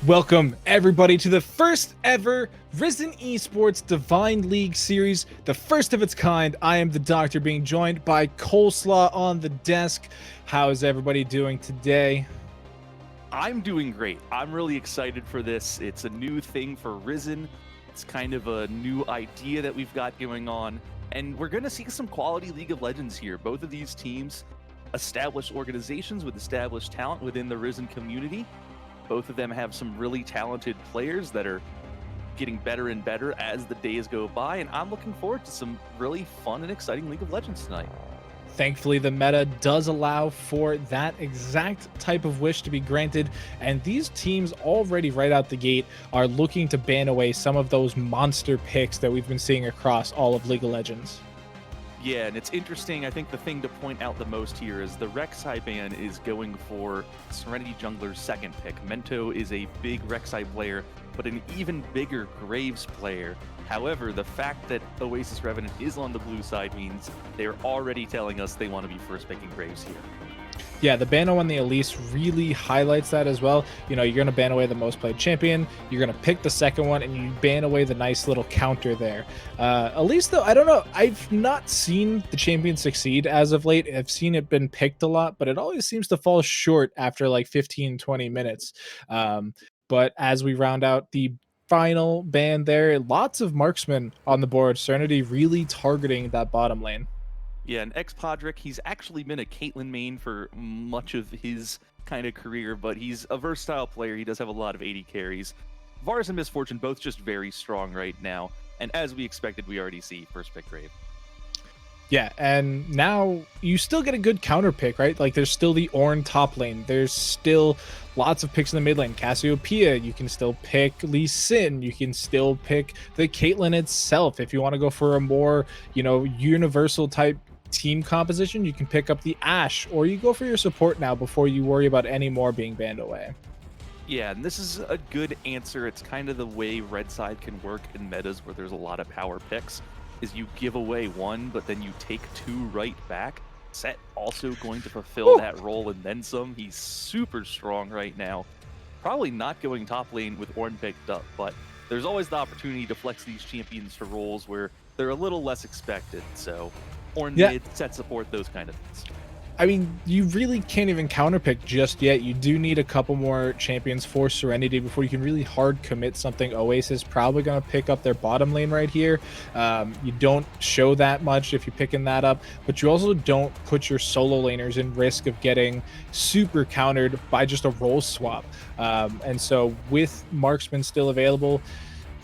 Welcome, everybody, to the first ever Risen Esports Divine League series, the first of its kind. I am the Doctor, being joined by Coleslaw on the desk. How is everybody doing today? I'm doing great. I'm really excited for this. It's a new thing for Risen. It's kind of a new idea that we've got going on. And we're going to see some quality League of Legends here. Both of these teams, established organizations with established talent within the Risen community. Both of them have some really talented players that are getting better and better as the days go by. And I'm looking forward to some really fun and exciting League of Legends tonight. Thankfully, the meta does allow for that exact type of wish to be granted, and these teams already right out the gate are looking to ban away some of those monster picks that we've been seeing across all of League of Legends. Yeah, and it's interesting. I think the thing to point out the most here is the Rek'Sai ban is going for Serenity Jungler's second pick. Mento is a big Rek'Sai player, but an even bigger Graves player. However, the fact that Oasis Revenant is on the blue side means they're already telling us they want to be first picking Graves here. Yeah, the ban on the Elise really highlights that as well. You know, you're going to ban away the most played champion, you're going to pick the second one, and you ban away the nice little counter there. Elise, though, I don't know. I've not seen the champion succeed as of late. I've seen it been picked a lot, but it always seems to fall short after like 15, 20 minutes. But as we round out the final ban there, lots of marksmen on the board. Serenity really targeting that bottom lane. Yeah, and Podrick, he's actually been a Caitlyn main for much of his kind of career, but he's a versatile player. He does have a lot of 80 carries. Varus and Misfortune both just very strong right now, and as we expected, we already see first pick Grave. Yeah, and now you still get a good counter pick, right? Like there's still the Ornn top lane. There's still lots of picks in the mid lane. Cassiopeia, you can still pick Lee Sin. You can still pick the Caitlyn itself. If you want to go for a more, universal type team composition, you can pick up the Ashe, or you go for your support now before you worry about any more being banned away. Yeah, and this is a good answer. It's kind of the way Red Side can work in metas where there's a lot of power picks, is you give away one, but then you take two right back. Set also going to fulfill that role and then some. He's super strong right now. Probably not going top lane with Ornn picked up, but there's always the opportunity to flex these champions to roles where they're a little less expected. So Ornn mid, set support, those kind of things. I mean, you really can't even counterpick just yet. You do need a couple more champions for Serenity before you can really hard commit something. Oasis probably going to pick up their bottom lane right here. You don't show that much if you're picking that up, but you also don't put your solo laners in risk of getting super countered by just a role swap. And so with Marksman still available,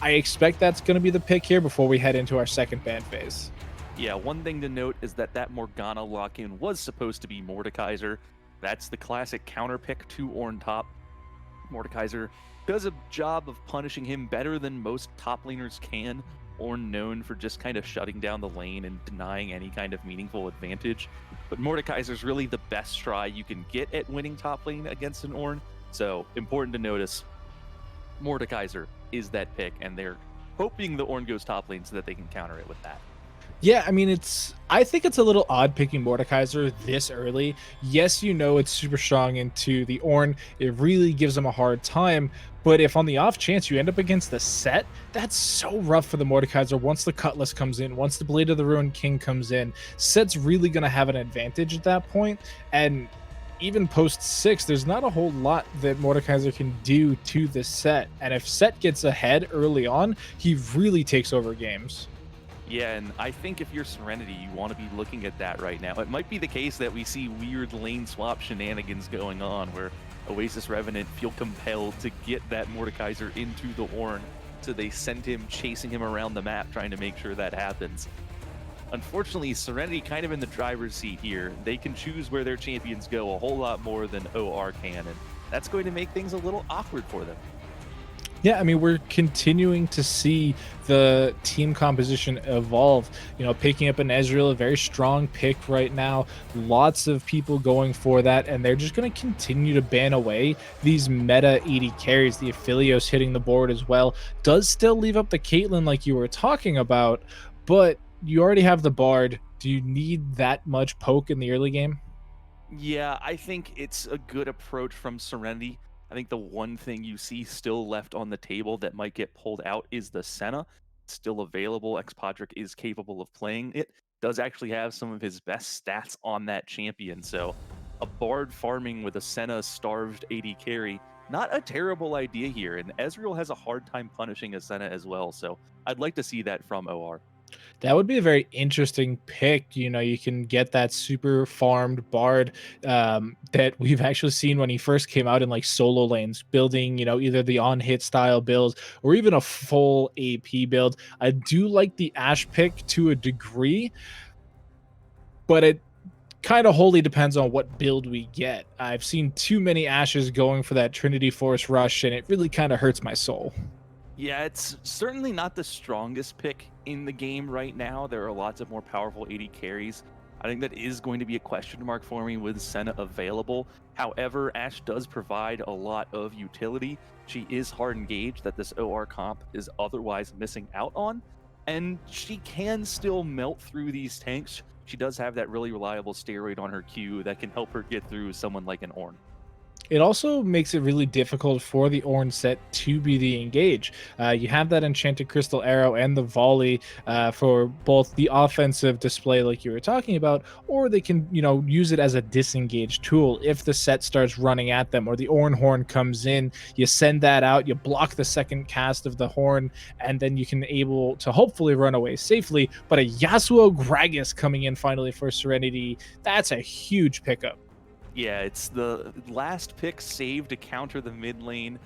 I expect that's going to be the pick here before we head into our second ban phase. Yeah, one thing to note is that Morgana lock-in was supposed to be Mordekaiser. That's the classic counter pick to Ornn top. Mordekaiser does a job of punishing him better than most top laners can. Ornn known for just kind of shutting down the lane and denying any kind of meaningful advantage. But Mordekaiser's really the best try you can get at winning top lane against an Ornn. So, important to notice, Mordekaiser is that pick, and they're hoping the Ornn goes top lane so that they can counter it with that. Yeah, I mean, I think it's a little odd picking Mordekaiser this early. Yes, it's super strong into the Ornn. It really gives them a hard time. But if on the off chance you end up against the Set, that's so rough for the Mordekaiser once the Cutlass comes in, once the Blade of the Ruined King comes in. Set's really going to have an advantage at that point. And even post 6, there's not a whole lot that Mordekaiser can do to this Set. And if Set gets ahead early on, he really takes over games. Yeah, and I think if you're Serenity, you want to be looking at that right now. It might be the case that we see weird lane swap shenanigans going on where Oasis Revenant feel compelled to get that Mordekaiser into the Ornn, so they send him chasing him around the map trying to make sure that happens. Unfortunately, Serenity kind of in the driver's seat here. They can choose where their champions go a whole lot more than OR can, and that's going to make things a little awkward for them. Yeah, I mean, we're continuing to see the team composition evolve. Picking up an Ezreal, a very strong pick right now. Lots of people going for that, and they're just going to continue to ban away these meta 80 carries. The Aphelios hitting the board as well. Does still leave up the Caitlyn like you were talking about, but you already have the Bard. Do you need that much poke in the early game? Yeah, I think it's a good approach from Serenity. I think the one thing you see still left on the table that might get pulled out is the Senna. It's still available. Xpodrick is capable of playing it. Does actually have some of his best stats on that champion. So a Bard farming with a Senna starved AD carry, not a terrible idea here. And Ezreal has a hard time punishing a Senna as well. So I'd like to see that from OR. That would be a very interesting pick. You know, you can get that super farmed bard that we've actually seen when he first came out in like solo lanes, building, you know, either the on hit style builds or even a full AP build. I do like the Ash pick to a degree, but it kind of wholly depends on what build we get. I've seen too many Ashes going for that Trinity Force rush, and it really kind of hurts my soul. Yeah, it's certainly not the strongest pick in the game right now. There are lots of more powerful AD carries. I think that is going to be a question mark for me with Senna available. However, Ashe does provide a lot of utility. She is hard engaged that this OR comp is otherwise missing out on, and she can still melt through these tanks. She does have that really reliable steroid on her Q that can help her get through someone like an Ornn. It also makes it really difficult for the Ornn set to be the engage. You have that Enchanted Crystal Arrow and the volley for both the offensive display, like you were talking about, or they can, you know, use it as a disengage tool. If the set starts running at them or the Ornn horn comes in, you send that out, you block the second cast of the horn, and then you can able to hopefully run away safely. But a Yasuo Gragas coming in finally for Serenity, that's a huge pickup. Yeah, it's the last pick saved to counter the mid lane,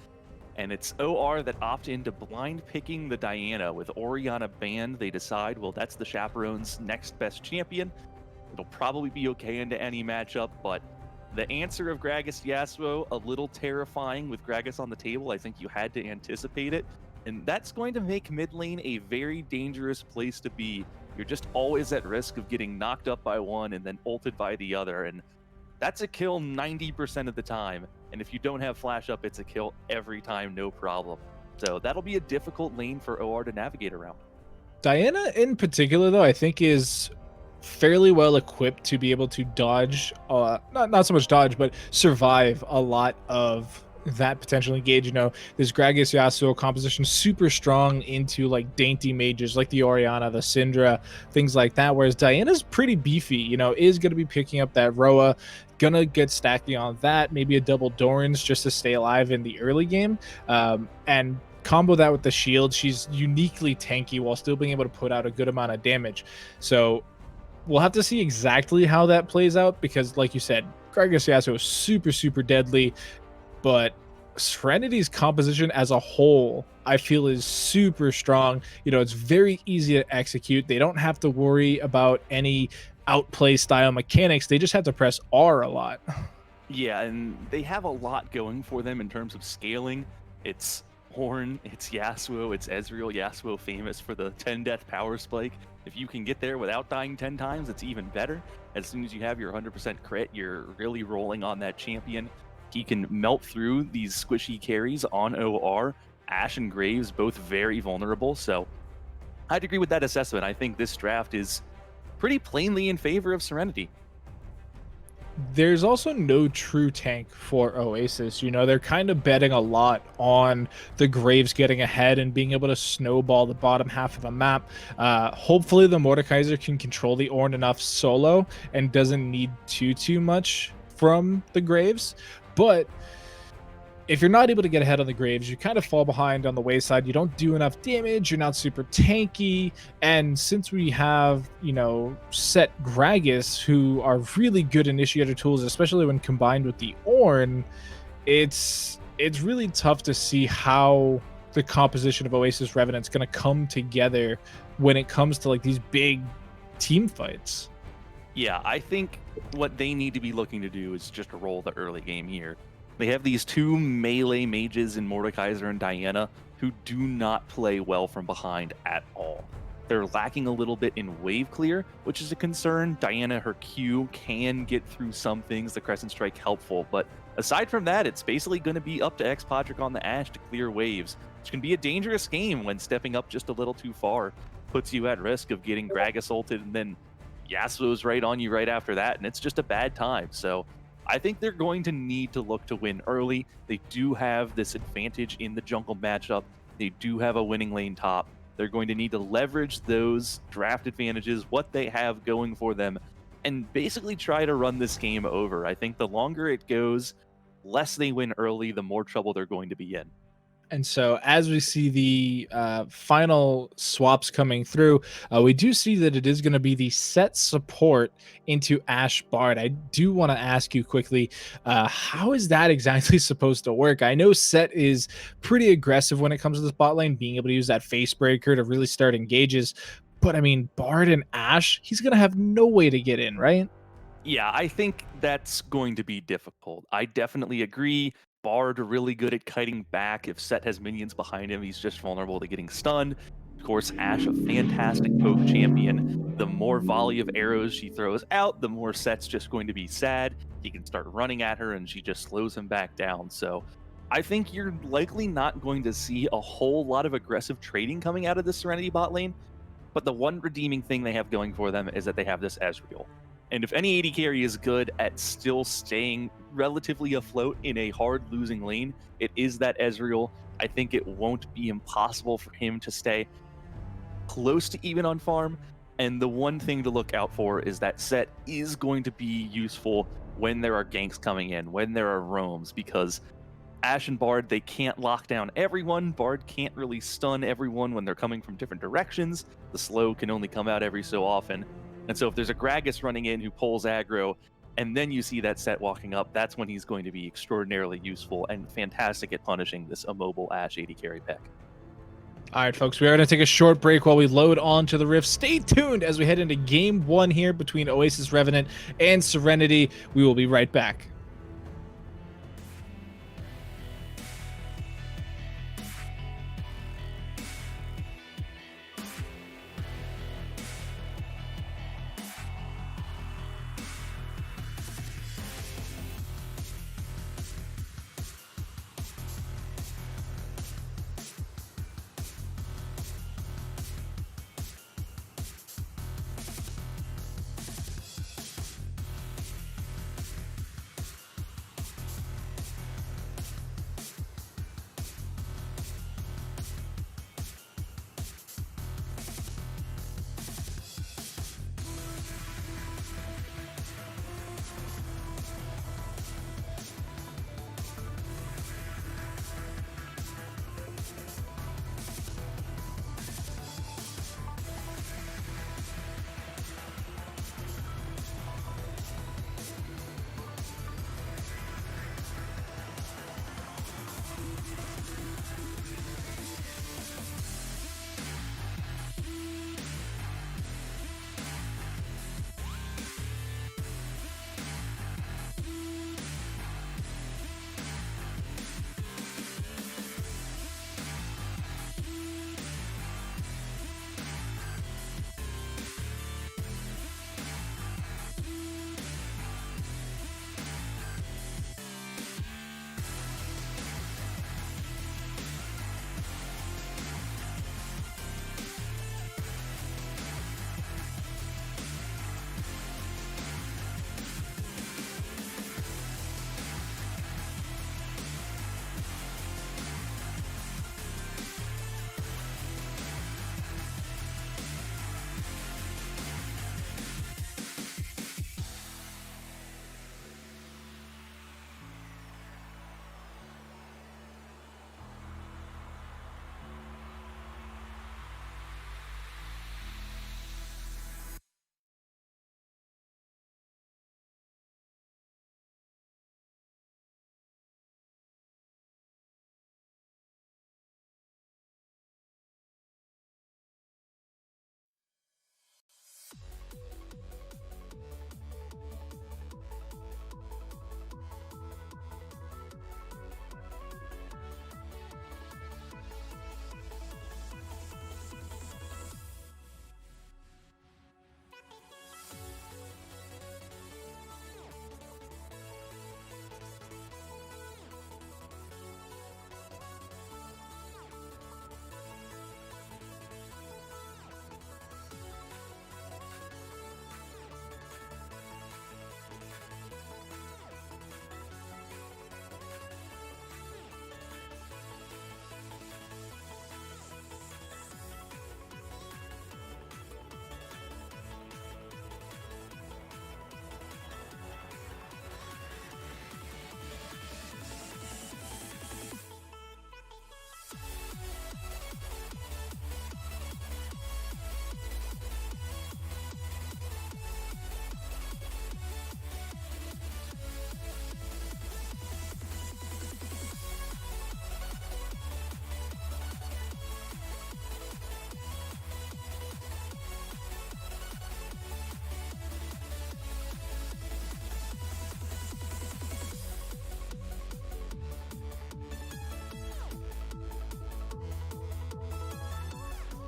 and it's OR that opt into blind picking the Diana. With Orianna banned, they decide, well, that's the Chaperone's next best champion. It'll probably be okay into any matchup, but the answer of Gragas Yasuo, a little terrifying with Gragas on the table. I think you had to anticipate it, and that's going to make mid lane a very dangerous place to be. You're just always at risk of getting knocked up by one and then ulted by the other, and that's a kill 90% of the time. And if you don't have flash up, it's a kill every time, no problem. So that'll be a difficult lane for OR to navigate around. Diana in particular, though, I think is fairly well equipped to be able to dodge, not so much dodge, but survive a lot of that potential engage. You know, this Gragas Yasuo composition super strong into like dainty mages like the Orianna, the Syndra, things like that. Whereas Diana's pretty beefy, you know, is going to be picking up that Roa, gonna get stacking on that, maybe a double Doran's just to stay alive in the early game. And combo that with the shield, she's uniquely tanky while still being able to put out a good amount of damage. So we'll have to see exactly how that plays out because, like you said, Gragas Yasuo is super, super deadly, but Serenity's composition as a whole, I feel, is super strong. You know, it's very easy to execute. They don't have to worry about any outplay style mechanics. They just have to press R a lot. Yeah, and they have a lot going for them in terms of scaling. It's Horn, it's Yasuo, it's Ezreal. Yasuo famous for the 10 death power spike. If you can get there without dying 10 times, it's even better. As soon as you have your 100% crit, you're really rolling on that champion. He can melt through these squishy carries on OR. Ashe and Graves both very vulnerable, so I'd agree with that assessment. I think this draft is pretty plainly in favor of Serenity. There's also no true tank for Oasis. You know, they're kind of betting a lot on the Graves getting ahead and being able to snowball the bottom half of the map. Hopefully the Mordekaiser can control the Ornn enough solo and doesn't need too much from the Graves. But if you're not able to get ahead on the Graves, you kind of fall behind on the wayside. You don't do enough damage. You're not super tanky. And since we have, you know, set Gragas, who are really good initiator tools, especially when combined with the Ornn, it's really tough to see how the composition of Oasis Revenant's going to come together when it comes to like these big team fights. Yeah, I think what they need to be looking to do is just roll the early game here. They have these two melee mages in Mordekaiser and Diana who do not play well from behind at all. They're lacking a little bit in wave clear, which is a concern. Diana, her Q can get through some things, the Crescent Strike helpful, but aside from that, it's basically going to be up to Xpodrick on the Ashe to clear waves, which can be a dangerous game when stepping up just a little too far puts you at risk of getting Gragas ulted, and then Yasuo's right on you right after that, and it's just a bad time. So I think they're going to need to look to win early. They do have this advantage in the jungle matchup. They do have a winning lane top. They're going to need to leverage those draft advantages, what they have going for them, and basically try to run this game over. I think the longer it goes, less they win early, the more trouble they're going to be in. And so, as we see the final swaps coming through, we do see that it is going to be the set support into Ash Bard. I do want to ask you quickly, how is that exactly supposed to work? I know Set is pretty aggressive when it comes to the bot lane, being able to use that face breaker to really start engages. But I mean, Bard and Ash, he's going to have no way to get in, right? Yeah, I think that's going to be difficult. I definitely agree. Bard really good at kiting back. If Set has minions behind him, he's just vulnerable to getting stunned. Of course, Ashe, a fantastic poke champion. The more volley of arrows she throws out, the more Set's just going to be sad. He can start running at her and she just slows him back down. So I think you're likely not going to see a whole lot of aggressive trading coming out of the Serenity bot lane. But the one redeeming thing they have going for them is that they have this Ezreal. And if any AD carry is good at still staying relatively afloat in a hard losing lane, it is that Ezreal. I think it won't be impossible for him to stay close to even on farm. And the one thing to look out for is that Set is going to be useful when there are ganks coming in, when there are roams, because Ashe and Bard, they can't lock down everyone. Bard can't really stun everyone when they're coming from different directions. The slow can only come out every so often. And so if there's a Gragas running in who pulls aggro, and then you see that Set walking up, that's when he's going to be extraordinarily useful and fantastic at punishing this immobile Ashe AD carry pick. All right, folks, we are going to take a short break while we load on to the Rift. Stay tuned as we head into game one here between Oasis, Revenant, and Serenity. We will be right back.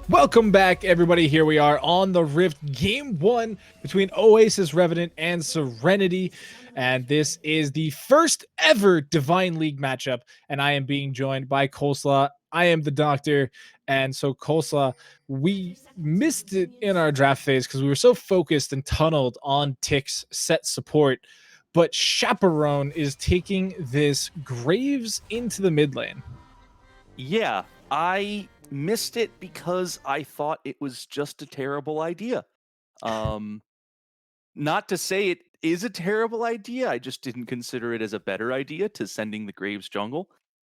Welcome back, everybody. Here we are on the Rift, game one between Oasis, Revenant, and Serenity. And this is the first ever Divine League matchup. And I am being joined by Coleslaw. I am the doctor. And so, Coleslaw, we missed it in our draft phase because we were so focused and tunneled on Tick's set support. But Chaperone is taking this Graves into the mid lane. Yeah, I missed it because I thought it was just a terrible idea. Um, Not to say it is a terrible idea, I just didn't consider it as a better idea to sending the Graves jungle.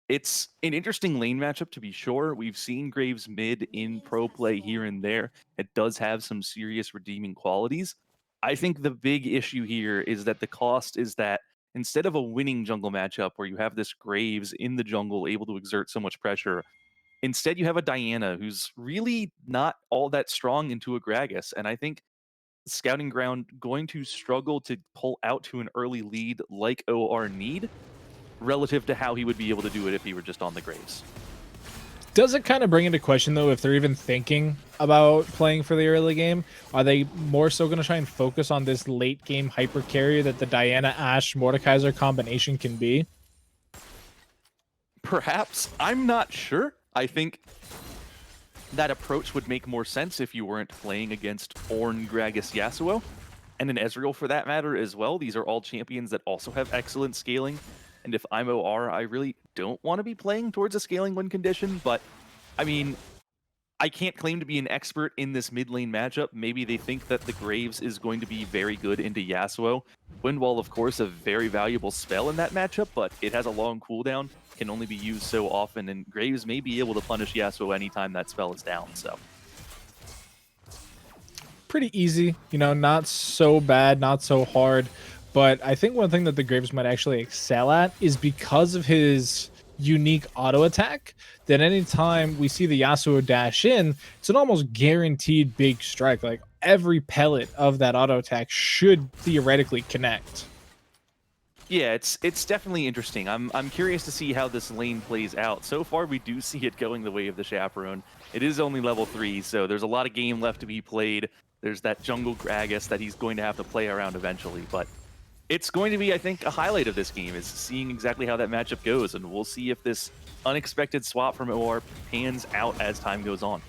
It's an interesting lane matchup to be sure. We've seen Graves mid in pro play here and there. It does have some serious redeeming qualities. I think the big issue here is that the cost is that instead of a winning jungle matchup where you have this Graves in the jungle able to exert so much pressure, instead you have a Diana who's really not all that strong into a Gragas. And I think Scouting Ground going to struggle to pull out to an early lead like OR need relative to how he would be able to do it if he were just on the Graves. Does it kind of bring into question, though, if they're even thinking about playing for the early game? Are they more so going to try and focus on this late game hyper carry that the Diana Ashe Mordekaiser combination can be? Perhaps. I'm not sure. I think that approach would make more sense if you weren't playing against Ornn, Gragas, Yasuo, and an Ezreal for that matter as well. These are all champions that also have excellent scaling. And if I'm OR, I really don't want to be playing towards a scaling win condition, but I mean, I can't claim to be an expert in this mid lane matchup. Maybe they think that the Graves is going to be very good into Yasuo. Windwall, of course, a very valuable spell in that matchup, but it has a long cooldown, can only be used so often, and Graves may be able to punish Yasuo anytime that spell is down, so. Pretty easy, you know, not so bad, not so hard. But I think one thing that the Graves might actually excel at is because of his unique auto attack, that anytime we see the Yasuo dash in, it's an almost guaranteed big strike. Like every pellet of that auto attack should theoretically connect. Yeah, it's definitely interesting. I'm curious to see how this lane plays out. So far, we do see it going the way of the Chaperone. It is only level 3, so there's a lot of game left to be played. There's that jungle Gragas that he's going to have to play around eventually, but it's going to be, I think, a highlight of this game is seeing exactly how that matchup goes, and we'll see if this unexpected swap from OR pans out as time goes on.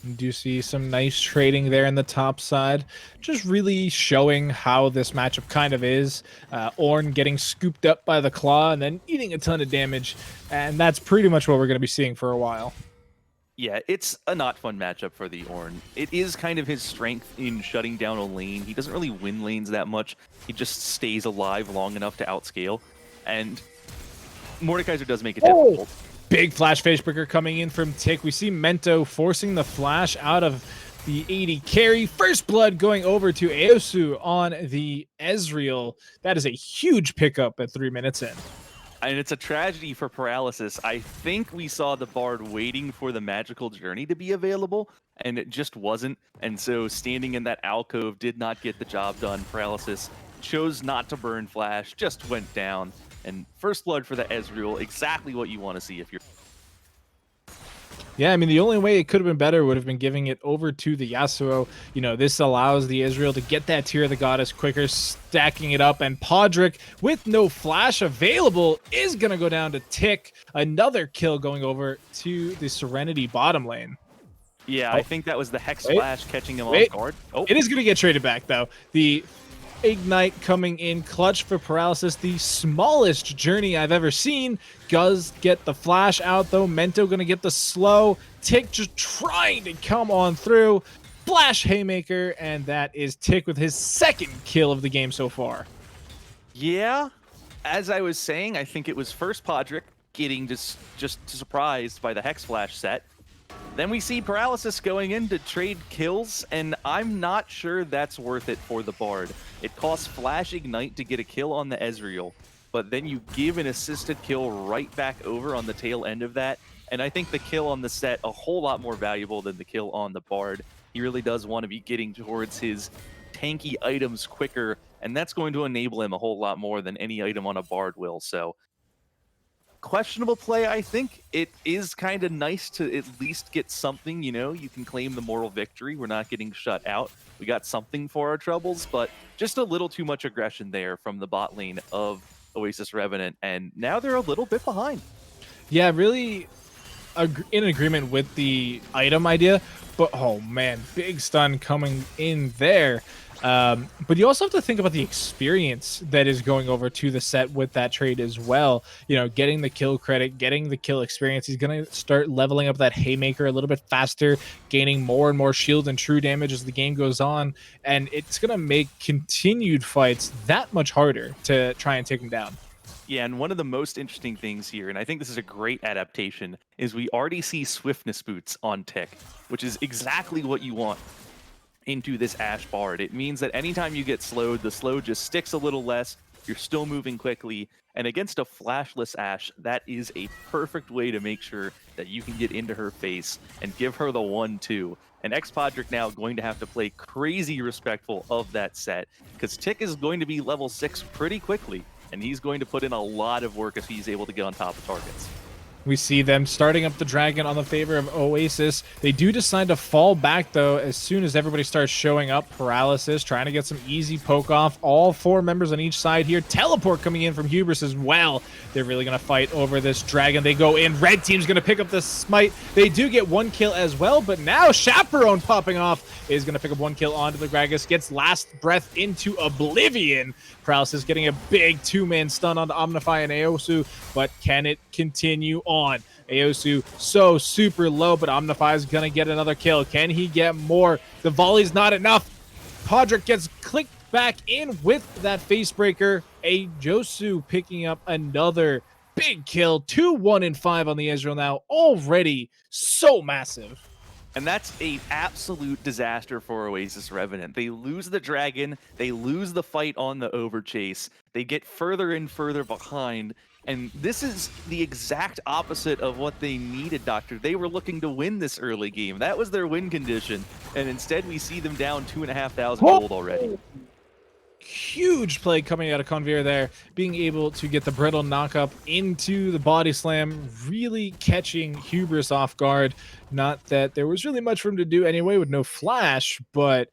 You do see some nice trading there in the top side, just really showing how this matchup kind of is. Ornn getting scooped up by the claw and then eating a ton of damage, and that's pretty much what we're going to be seeing for a while. Yeah, it's a not fun matchup for the Ornn. It is kind of his strength in shutting down a lane. He doesn't really win lanes that much. He just stays alive long enough to outscale, and Mordekaiser does make it difficult. Big flash face breaker coming in from Tick. We see Mento forcing the flash out of the 80 carry. First blood going over to Eosu on the Ezreal. That is a huge pickup at 3 minutes in. And it's a tragedy for Paralysis. I think we saw the Bard waiting for the magical journey to be available, and it just wasn't. And so standing in that alcove did not get the job done. Paralysis chose not to burn flash, just went down. And first blood for the Ezreal, exactly what you want to see if you're... Yeah, I mean, the only way it could have been better would have been giving it over to the Yasuo. You know, this allows the Ezreal to get that Tear of the Goddess quicker, stacking it up, and Podrick, with no flash available, is going to go down to Tick. Another kill going over to the Serenity bottom lane. Yeah, I think that was the Hex Flash catching him off guard. Oh, it is going to get traded back, though. The Ignite coming in clutch for Paralysis, the smallest journey I've ever seen. Does get the flash out, though. Mento going to get the slow. Tick just trying to come on through. Flash Haymaker, and that is Tick with his second kill of the game so far. Yeah, as I was saying, I think it was first Podrick getting just surprised by the Hex Flash set. Then we see Paralysis going in to trade kills, and I'm not sure that's worth it for the Bard. It costs Flash Ignite to get a kill on the Ezreal, but then you give an assisted kill right back over on the tail end of that, and I think the kill on the set a whole lot more valuable than the kill on the Bard. He really does want to be getting towards his tanky items quicker, and that's going to enable him a whole lot more than any item on a Bard will, so questionable play, I think. It is kind of nice to at least get something, you know, you can claim the moral victory. We're not getting shut out. We got something for our troubles, but just a little too much aggression there from the bot lane of Oasis Revenant, and now they're a little bit behind. Yeah, really in agreement with the item idea, but oh man, big stun coming in there. But you also have to think about the experience that is going over to the set with that trade as well. You know, getting the kill credit, getting the kill experience. He's going to start leveling up that haymaker a little bit faster, gaining more and more shield and true damage as the game goes on. And it's going to make continued fights that much harder to try and take him down. Yeah, and one of the most interesting things here, and I think this is a great adaptation, is we already see swiftness boots on Tick, which is exactly what you want into this Ashe Bard. It means that anytime you get slowed, the slow just sticks a little less, you're still moving quickly, and against a flashless Ashe, that is a perfect way to make sure that you can get into her face and give her the 1-2. And Xpodric now going to have to play crazy respectful of that set, because Tick is going to be level 6 pretty quickly, and he's going to put in a lot of work if he's able to get on top of targets. We see them starting up the dragon on the favor of Oasis. They do decide to fall back, though, as soon as everybody starts showing up. Paralysis, trying to get some easy poke off. All 4 members on each side here. Teleport coming in from Hubris as well. They're really going to fight over this dragon. They go in. Red team's going to pick up the smite. They do get 1 kill as well, but now Chaperone popping off is going to pick up 1 kill onto the Gragas. Gets last breath into oblivion. Paralysis getting a big 2-man stun onto Omnify and Aosu, but can it continue on? Aosu so super low, but Omnify is going to get another kill. Can he get more? The volley's not enough. Podrick gets clicked back in with that facebreaker. Josu picking up another big kill. 2-1-5 on the Ezreal now. Already so massive. And that's an absolute disaster for Oasis Revenant. They lose the dragon, they lose the fight on the overchase, they get further and further behind, and this is the exact opposite of what they needed, Doctor. They were looking to win this early game. That was their win condition, and instead we see them down 2,500 gold already. Huge play coming out of Conveyor there, being able to get the brittle knockup into the body slam, really catching Hubris off guard. Not that there was really much for him to do anyway with no flash, but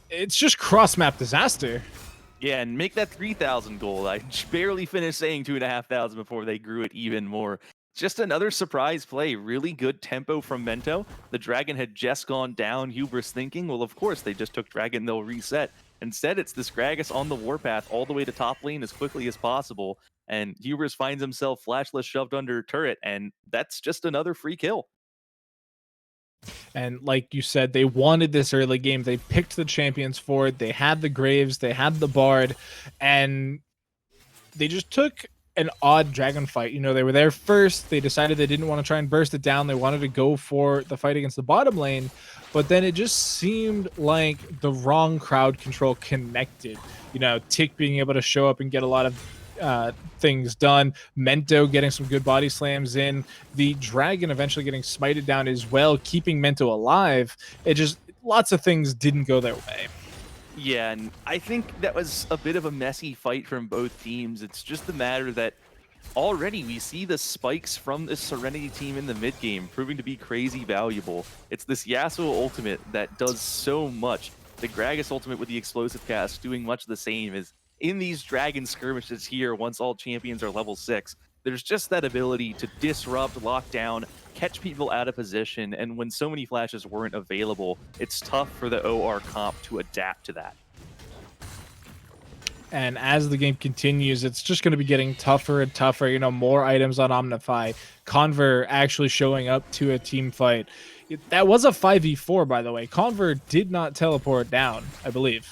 it's just cross-map disaster. Yeah, and make that 3,000 gold. I barely finished saying 2,500 before they grew it even more. Just another surprise play. Really good tempo from Mento. The dragon had just gone down. Hubris thinking, well, of course, they just took dragon, they'll reset. Instead, it's this Gragas on the warpath all the way to top lane as quickly as possible. And Hubris finds himself flashless shoved under turret, and that's just another free kill. And like you said, they wanted this early game. They picked the champions for it. They had the Graves, they had the Bard, and they just took an odd dragon fight. You know, they were there first. They decided they didn't want to try and burst it down. They wanted to go for the fight against the bottom lane, but then it just seemed like the wrong crowd control connected. You know, Tick being able to show up and get a lot of things done, Mento getting some good body slams in, the dragon eventually getting smited down as well, keeping Mento alive. It just, lots of things didn't go their way. Yeah, and I think that was a bit of a messy fight from both teams. It's just the matter that already we see the spikes from this Serenity team in the mid game proving to be crazy valuable. It's this Yasuo ultimate that does so much. The Gragas ultimate with the explosive cast doing much the same. As in these dragon skirmishes here, once all champions are level 6, there's just that ability to disrupt, lock down, catch people out of position, and when so many flashes weren't available, it's tough for the OR comp to adapt to that. And as the game continues, it's just going to be getting tougher and tougher. You know, more items on Omnify. Conver actually showing up to a team fight. That was a 5v4, by the way. Conver did not teleport down, I believe.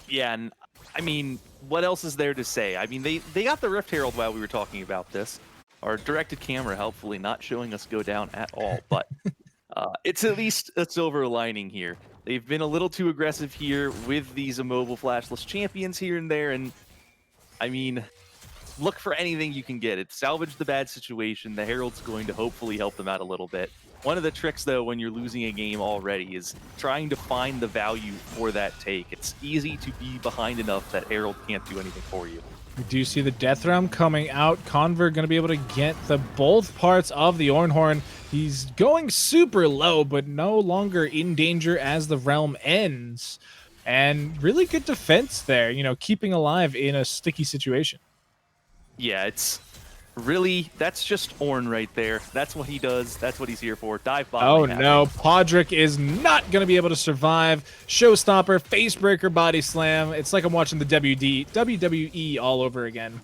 Yeah, and I mean, what else is there to say? I mean, they got the Rift Herald while we were talking about this. Our directed camera helpfully not showing us go down at all, but it's at least a silver lining here. They've been a little too aggressive here with these immobile flashless champions here and there, and I mean, look for anything you can get. It salvaged the bad situation. The Herald's going to hopefully help them out a little bit. One of the tricks, though, when you're losing a game already is trying to find the value for that take. It's easy to be behind enough that Herald can't do anything for you. We do see the Death Realm coming out. Convert going to be able to get the both parts of the Ornhorn. He's going super low, but no longer in danger as the realm ends. And really good defense there, you know, keeping alive in a sticky situation. Yeah, it's really, that's just Ornn right there. That's what he does. That's what he's here for. Dive bomb. Oh no, Podrick is not going to be able to survive. Showstopper, facebreaker, body slam. It's like I'm watching the WWE all over again.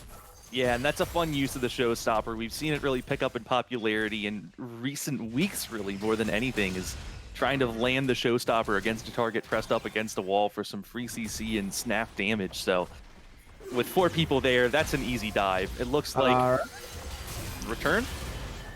Yeah, and that's a fun use of the showstopper. We've seen it really pick up in popularity in recent weeks, really, more than anything, is trying to land the showstopper against a target pressed up against a wall for some free CC and snap damage. So with 4 people there, that's an easy dive. It looks like return.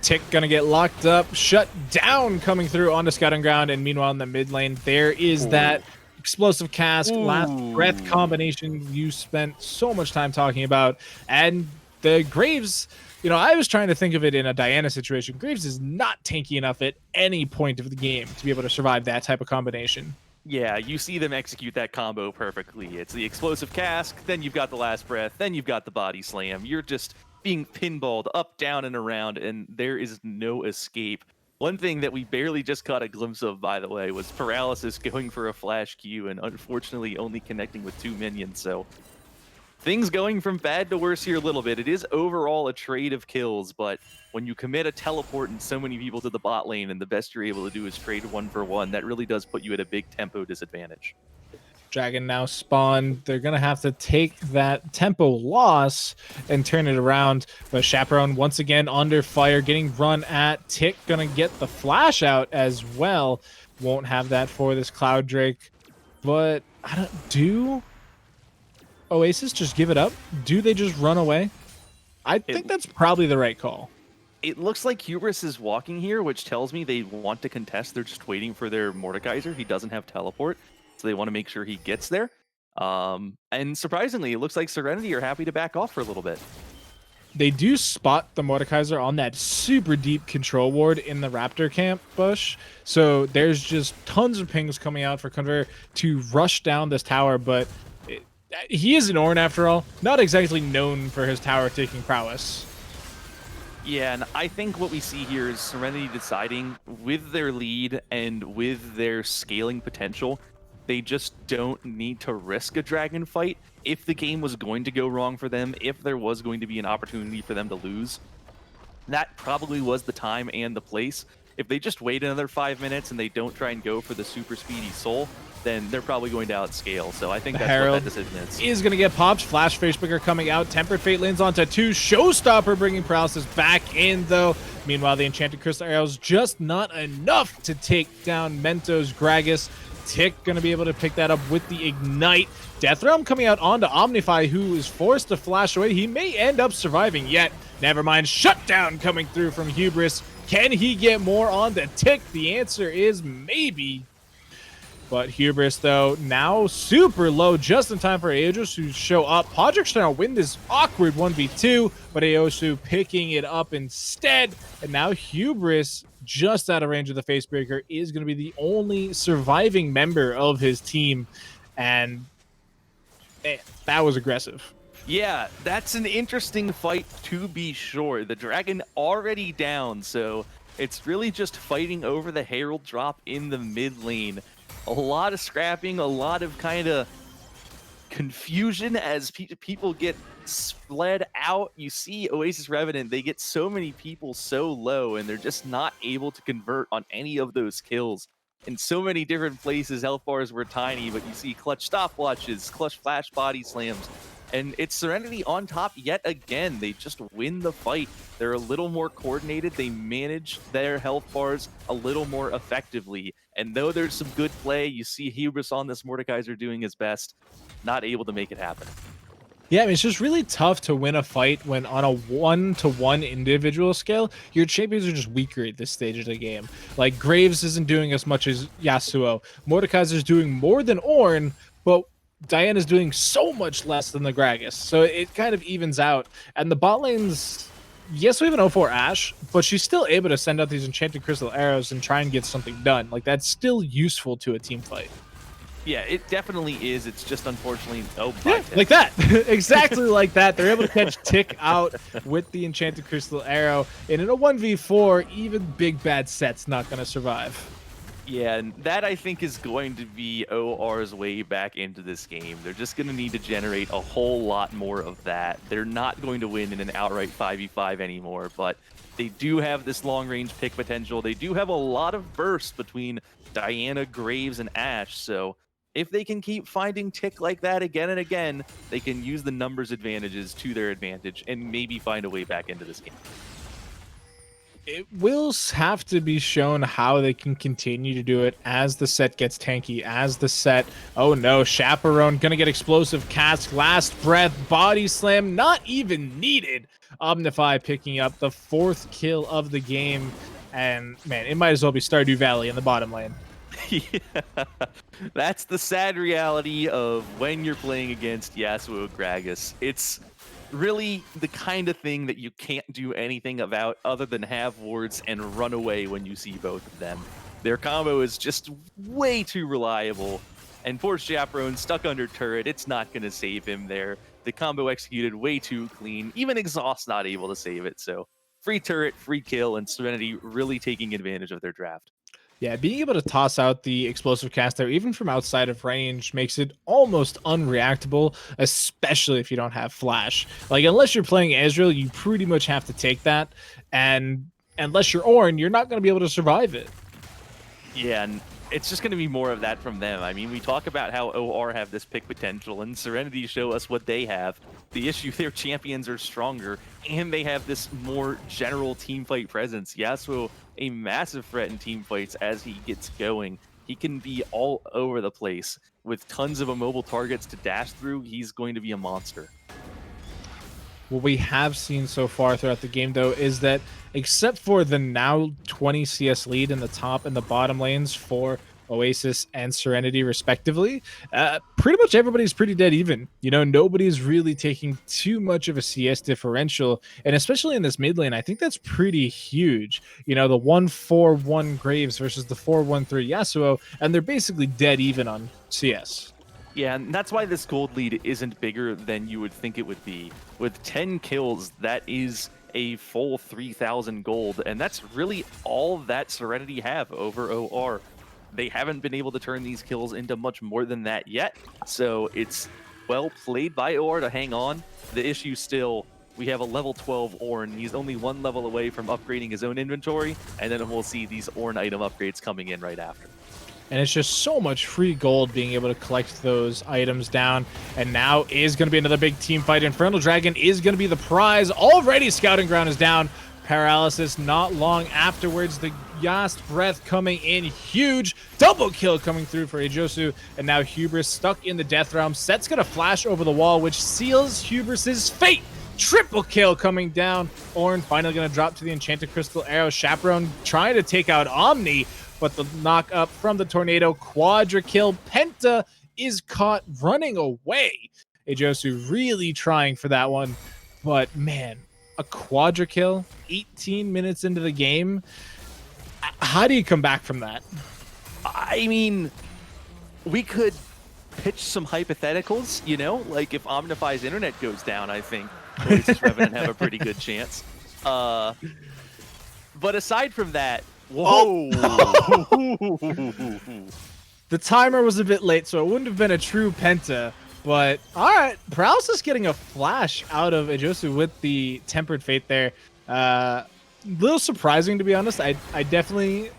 Tick gonna get locked up, shut down coming through onto scouting ground, and meanwhile in the mid lane, there is that explosive cask, last breath combination you spent so much time talking about. And the Graves, you know, I was trying to think of it in a Diana situation. Graves is not tanky enough at any point of the game to be able to survive that type of combination. Yeah, you see them execute that combo perfectly. It's the explosive cask, then you've got the last breath, then you've got the body slam. You're just being pinballed up, down, and around, and there is no escape. One thing that we barely just caught a glimpse of, by the way, was Paralysis going for a flash Q and unfortunately only connecting with 2 minions. So things going from bad to worse here a little bit. It is overall a trade of kills, but when you commit a teleport and so many people to the bot lane and the best you're able to do is trade 1-for-1, that really does put you at a big tempo disadvantage. Dragon now spawned. They're going to have to take that tempo loss and turn it around. But Chaperone once again under fire, getting run at. Tick going to get the flash out as well. Won't have that for this Cloud Drake. But I don't do Oasis just give it up? Do they just run away? I think that's probably the right call. It looks like Hubris is walking here, which tells me they want to contest. They're just waiting for their Mordekaiser. He doesn't have teleport, so they want to make sure he gets there. And surprisingly, it looks like Serenity are happy to back off for a little bit. They do spot the Mordekaiser on that super deep control ward in the Raptor camp bush. So there's just tons of pings coming out for Conver to rush down this tower, but he is an Ornn after all, not exactly known for his tower taking prowess. Yeah, and I think what we see here is Serenity deciding with their lead and with their scaling potential, they just don't need to risk a dragon fight. If the game was going to go wrong for them, if there was going to be an opportunity for them to lose, that probably was the time and the place. If they just wait another 5 minutes and they don't try and go for the super speedy soul, then they're probably going to outscale. So I think that's what that decision is. Going to get popped. Flash Facebreaker coming out. Tempered Fate lands onto 2. Showstopper bringing Paralysis back in, though. Meanwhile, the Enchanted Crystal Arrows just not enough to take down Mentos Gragas. Tick going to be able to pick that up with the Ignite. Death Realm coming out onto Omnify, who is forced to flash away. He may end up surviving yet. Never mind. Shutdown coming through from Hubris. Can he get more on the Tick? The answer is maybe. But Hubris, though, now super low, just in time for Aosu to show up. Podrick's trying to win this awkward 1v2, but Aosu picking it up instead. And now Hubris, just out of range of the Facebreaker, is going to be the only surviving member of his team. And that was aggressive. Yeah, that's an interesting fight to be sure. The Dragon already down, so it's really just fighting over the Herald drop in the mid lane. A lot of scrapping, a lot of kind of confusion as people get split out. You see Oasis Revenant, they get so many people so low, and they're just not able to convert on any of those kills. In so many different places, health bars were tiny, but you see clutch stopwatches, clutch flash body slams, and it's Serenity on top yet again. They just win the fight. They're a little more coordinated. They manage their health bars a little more effectively. And though there's some good play, you see Hubris on this Mordekaiser doing his best, not able to make it happen. Yeah, I mean, it's just really tough to win a fight when on a 1-to-1 individual scale, your champions are just weaker at this stage of the game. Like, Graves isn't doing as much as Yasuo. Mordekaiser's doing more than Ornn, but Diana's doing so much less than the Gragas. So it kind of evens out. And the bot lane's, yes, we have an 0-4 Ashe, but she's still able to send out these Enchanted Crystal Arrows and try and get something done. Like, that's still useful to a team fight. Yeah, it definitely is. It's just unfortunately, oh, bye, Yeah, Tick. like that. Exactly like that. They're able to catch Tick out with the Enchanted Crystal Arrow. And in a 1v4, even Big Bad Set's not going to survive. Yeah, and that I think is going to be OR's way back into this game. They're just going to need to generate a whole lot more of that. They're not going to win in an outright 5v5 anymore, but they do have this long-range pick potential. They do have a lot of bursts between Diana, Graves, and Ashe, so if they can keep finding Tick like that again and again, they can use the numbers advantages to their advantage and maybe find a way back into this game. It will have to be shown how they can continue to do it as the set gets tanky, as the set, oh no, Chaperone gonna get explosive cask, last breath, body slam, not even needed. Omnify picking up the 4th kill of the game, and man, it might as well be Stardew Valley in the bottom lane. Yeah, that's the sad reality of when you're playing against Yasuo Gragas. It's really the kind of thing that you can't do anything about other than have wards and run away when you see both of them. Their combo is just way too reliable, and poor Chaperone stuck under turret, it's not going to save him there. The combo executed way too clean, even Exhaust not able to save it, so free turret, free kill, and Serenity really taking advantage of their draft. Yeah, being able to toss out the explosive cast there, even from outside of range, makes it almost unreactable, especially if you don't have flash. Like, unless you're playing Ezreal, you pretty much have to take that. And unless you're Ornn, you're not going to be able to survive it. Yeah, and it's just going to be more of that from them. I mean, we talk about how OR have this pick potential, and Serenity show us what they have. The issue, their champions are stronger, and they have this more general team fight presence. Yasuo, a massive threat in team fights as he gets going. He can be all over the place. With tons of immobile targets to dash through, he's going to be a monster. What we have seen so far throughout the game, though, is that except for the now 20 CS lead in the top and the bottom lanes for Oasis and Serenity, respectively, pretty much everybody's pretty dead even. You know, nobody's really taking too much of a CS differential, and especially in this mid lane, I think that's pretty huge. You know, the 1-4-1 Graves versus the 4-1-3 Yasuo, and they're basically dead even on CS. Yeah, and that's why this gold lead isn't bigger than you would think it would be. With 10 kills, that is a full 3,000 gold, and that's really all that Serenity have over OR. They haven't been able to turn these kills into much more than that yet, so it's well played by OR to hang on. The issue still, we have a level 12 Ornn. He's only one level away from upgrading his own inventory, and then we'll see these Ornn item upgrades coming in right after. And it's just so much free gold being able to collect those items down. And now is going to be another big team fight. Infernal Dragon is going to be the prize. Already Scouting Ground is down. Paralysis not long afterwards. The last breath coming in huge. Double kill coming through for Ejosu. And now Hubris stuck in the Death Realm. Set's going to flash over the wall, which seals Hubris's fate. Triple kill coming down. Ornn finally going to drop to the Enchanted Crystal Arrow. Chaperone trying to take out Omni, but the knock up from the tornado, quadra kill. Penta is caught running away. Ejosu really trying for that one, but man, a quadra kill 18 minutes into the game. How do you come back from that? I mean, we could pitch some hypotheticals, you know, like if Omnify's internet goes down, I think Oasis Revenant have a pretty good chance. But aside from that, whoa! The timer was a bit late, so it wouldn't have been a true Penta. But all right, Paralysis getting a flash out of Ejosu with the Tempered Fate there. Little surprising, to be honest. I definitely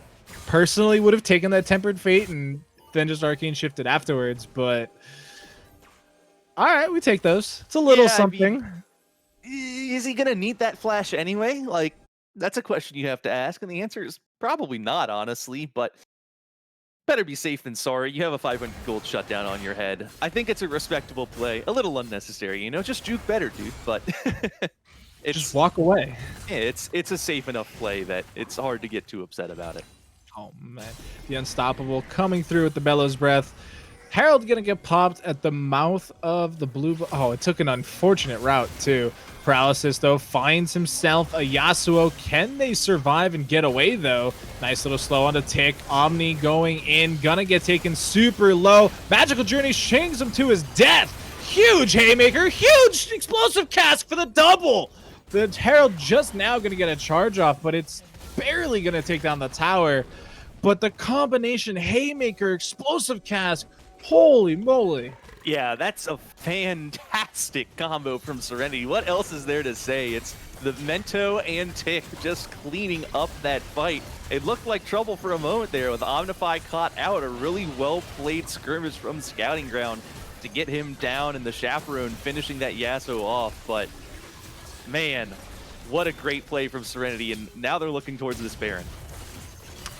personally would have taken that Tempered Fate and then just Arcane shifted afterwards. But all right, we take those. It's a little something. I mean, is he gonna need that flash anyway? Like, that's a question you have to ask, and the answer is probably not, honestly, but better be safe than sorry. You have a 500 gold shutdown on your head. I think it's a respectable play. A little unnecessary, you know? Just juke better, dude, but Just walk away. Yeah, it's a safe enough play that it's hard to get too upset about it. Oh, man. The Unstoppable coming through with the Bellows Breath. Harold gonna get popped at the mouth of the blue. Oh, it took an unfortunate route too. Paralysis though finds himself a Yasuo. Can they survive and get away though? Nice little slow on the tick. Omni going in, gonna get taken super low. Magical Journey shings him to his death. Huge haymaker, huge explosive cask for the double. The Herald just now gonna get a charge off, but it's barely gonna take down the tower. But the combination haymaker, explosive cask, holy moly. Yeah, that's a fantastic combo from Serenity. What else is there to say? It's the Mento and Tick just cleaning up that fight. It looked like trouble for a moment there with Omnify caught out. A really well-played skirmish from Scouting Ground to get him down, and the Chaperone finishing that Yasuo off. But man, what a great play from Serenity, and now they're looking towards this Baron.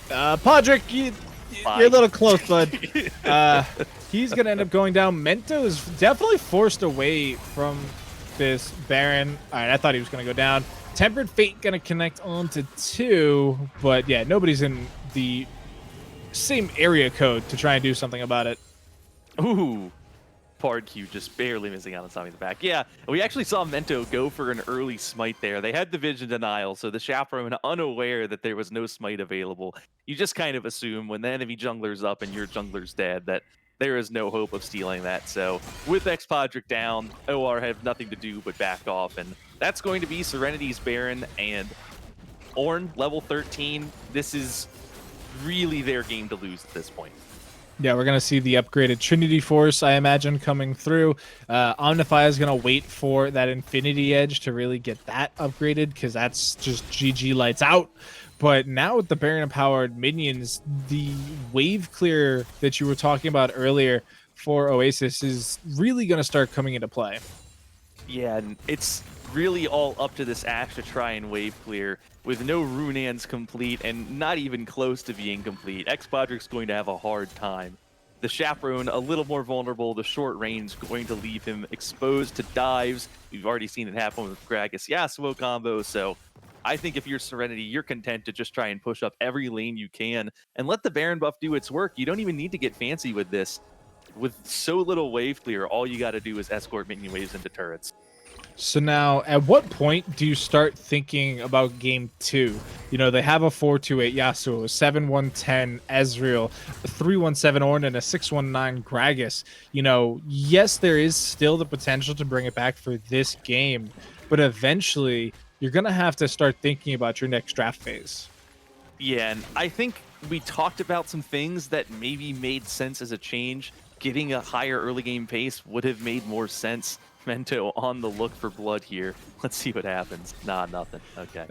Podrick, you're a little close, bud. He's going to end up going down. Mento is definitely forced away from this Baron. All right, I thought he was going to go down. Tempered Fate going to connect onto 2, but yeah, nobody's in the same area code to try and do something about it. Ooh. Pard Q just barely missing out on Tommy in the back. Yeah, we actually saw Mento go for an early smite there. They had the vision denial, so the Chaperone, unaware that there was no smite available, you just kind of assume when the enemy jungler's up and your jungler's dead that there is no hope of stealing that. So with X-Podrick down, OR have nothing to do but back off, and that's going to be Serenity's Baron and Ornn, level 13. This is really their game to lose at this point. Yeah, we're going to see the upgraded Trinity Force, I imagine, coming through. Omnify is going to wait for that Infinity Edge to really get that upgraded, because that's just GG lights out. But now with the Baron-empowered minions, the wave clear that you were talking about earlier for Oasis is really going to start coming into play. Yeah, and it's really all up to this Ashe to try and wave clear with no Runans complete and not even close to being complete. X-Podrick's going to have a hard time. The Chaperone a little more vulnerable. The short range going to leave him exposed to dives. We've already seen it happen with Gragas Yasuo combo, so I think if you're Serenity, you're content to just try and push up every lane you can and let the Baron buff do its work. You don't even need to get fancy with this. With so little wave clear, all you got to do is escort minion waves into turrets. So now, at what point do you start thinking about game 2? You know, they have a 4-2-8 Yasuo, a 7-1-10 Ezreal, a 3-1-7 Ornn, and a 6-1-9 Gragas. You know, yes, there is still the potential to bring it back for this game, but eventually you're going to have to start thinking about your next draft phase. Yeah, and I think we talked about some things that maybe made sense as a change. Getting a higher early game pace would have made more sense. Mento on the look for blood here. Let's see what happens. Nah, nothing. Okay.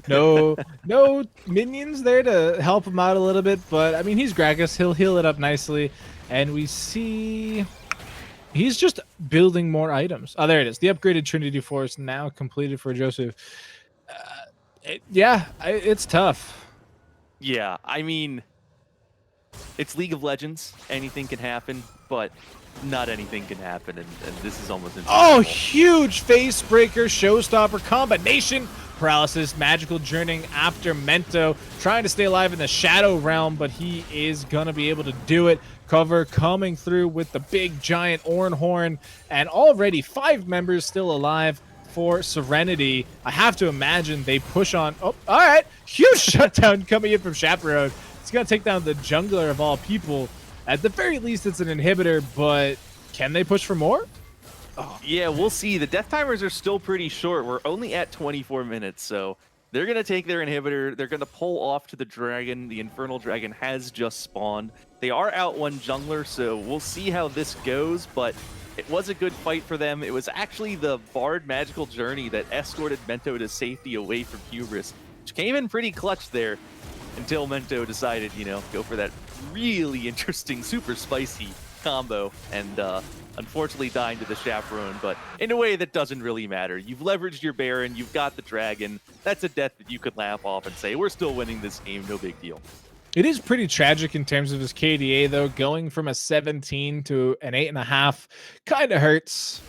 No minions there to help him out a little bit, but I mean, he's Gragas. He'll heal it up nicely, and we see he's just building more items. Oh, there it is. The upgraded Trinity Force now completed for Joseph. It's tough. Yeah, I mean, it's League of Legends. Anything can happen, but not anything can happen, and this is almost impossible. Oh, huge face breaker, showstopper combination. Paralysis, magical journeying after Mento, trying to stay alive in the Shadow Realm, but he is gonna be able to do it. Cover coming through with the big giant Ornn horn, and already 5 members still alive for Serenity. I have to imagine they push on. Oh, all right, huge shutdown coming in from Chaperone. It's gonna take down the jungler of all people. At the very least, it's an inhibitor, but can they push for more? Oh. Yeah, we'll see. The death timers are still pretty short. We're only at 24 minutes, so they're going to take their inhibitor. They're going to pull off to the dragon. The Infernal Dragon has just spawned. They are out one jungler, so we'll see how this goes, but it was a good fight for them. It was actually the Bard Magical Journey that escorted Mento to safety away from Hubris, which came in pretty clutch there until Mento decided, go for that really interesting, super spicy combo, and unfortunately dying to the Chaperone, but in a way that doesn't really matter. You've leveraged your Baron, you've got the Dragon. That's a death that you could laugh off and say, we're still winning this game, no big deal. It is pretty tragic in terms of his KDA, though. Going from a 17 to an 8.5 kind of hurts.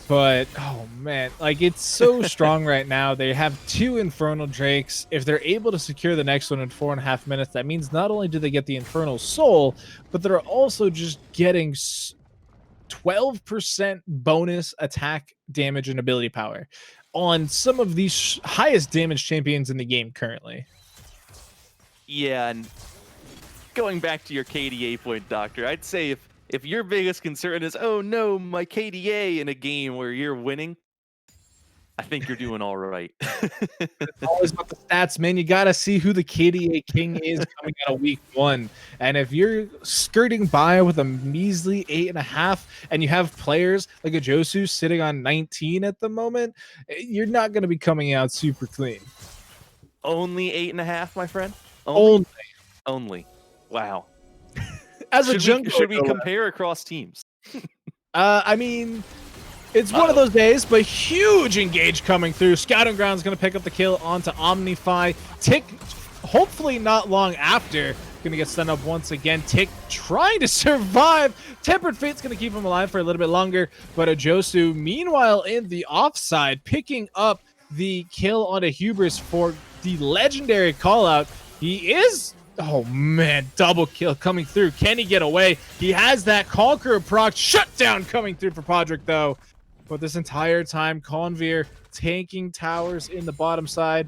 But oh man, like it's so strong right now. They have two Infernal Drakes. If they're able to secure the next one in 4.5 minutes, that means not only do they get the Infernal Soul, but they're also just getting 12% bonus attack damage and ability power on some of the highest damage champions in the game currently. Yeah, and going back to your KDA point, Doctor, I'd say if your biggest concern is, oh no, my KDA in a game where you're winning, I think you're doing all right. It's always about the stats, man. You got to see who the KDA king is coming out of week one. And if you're skirting by with a measly 8.5 and you have players like a Josu sitting on 19 at the moment, you're not going to be coming out super clean. Only 8.5, my friend. Only, Only only. Wow. as a Should jungler, we compare across teams? I mean, it's one of those days, but huge engage coming through. Scouting Ground's going to pick up the kill onto Omnify. Tick, hopefully not long after, going to get stunned up once again. Tick trying to survive. Tempered Fate's going to keep him alive for a little bit longer, but Ajosu, meanwhile, in the offside, picking up the kill onto Hubris for the legendary callout. He is... Oh man, double kill coming through. Can he get away? He has that Conqueror proc shutdown coming through for Podrick though. But this entire time, Conveer tanking towers in the bottom side.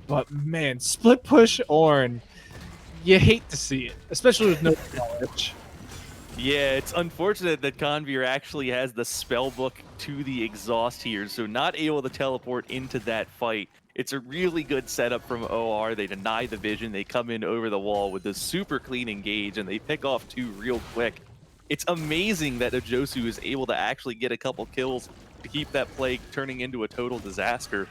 But man, split push Ornn, you hate to see it, especially with no knowledge. Yeah, it's unfortunate that Conveer actually has the spell book to the exhaust here, so not able to teleport into that fight. It's a really good setup from OR. They deny the vision, they come in over the wall with this super clean engage, and they pick off two real quick. It's amazing that Ajosu is able to actually get a couple kills to keep that play turning into a total disaster.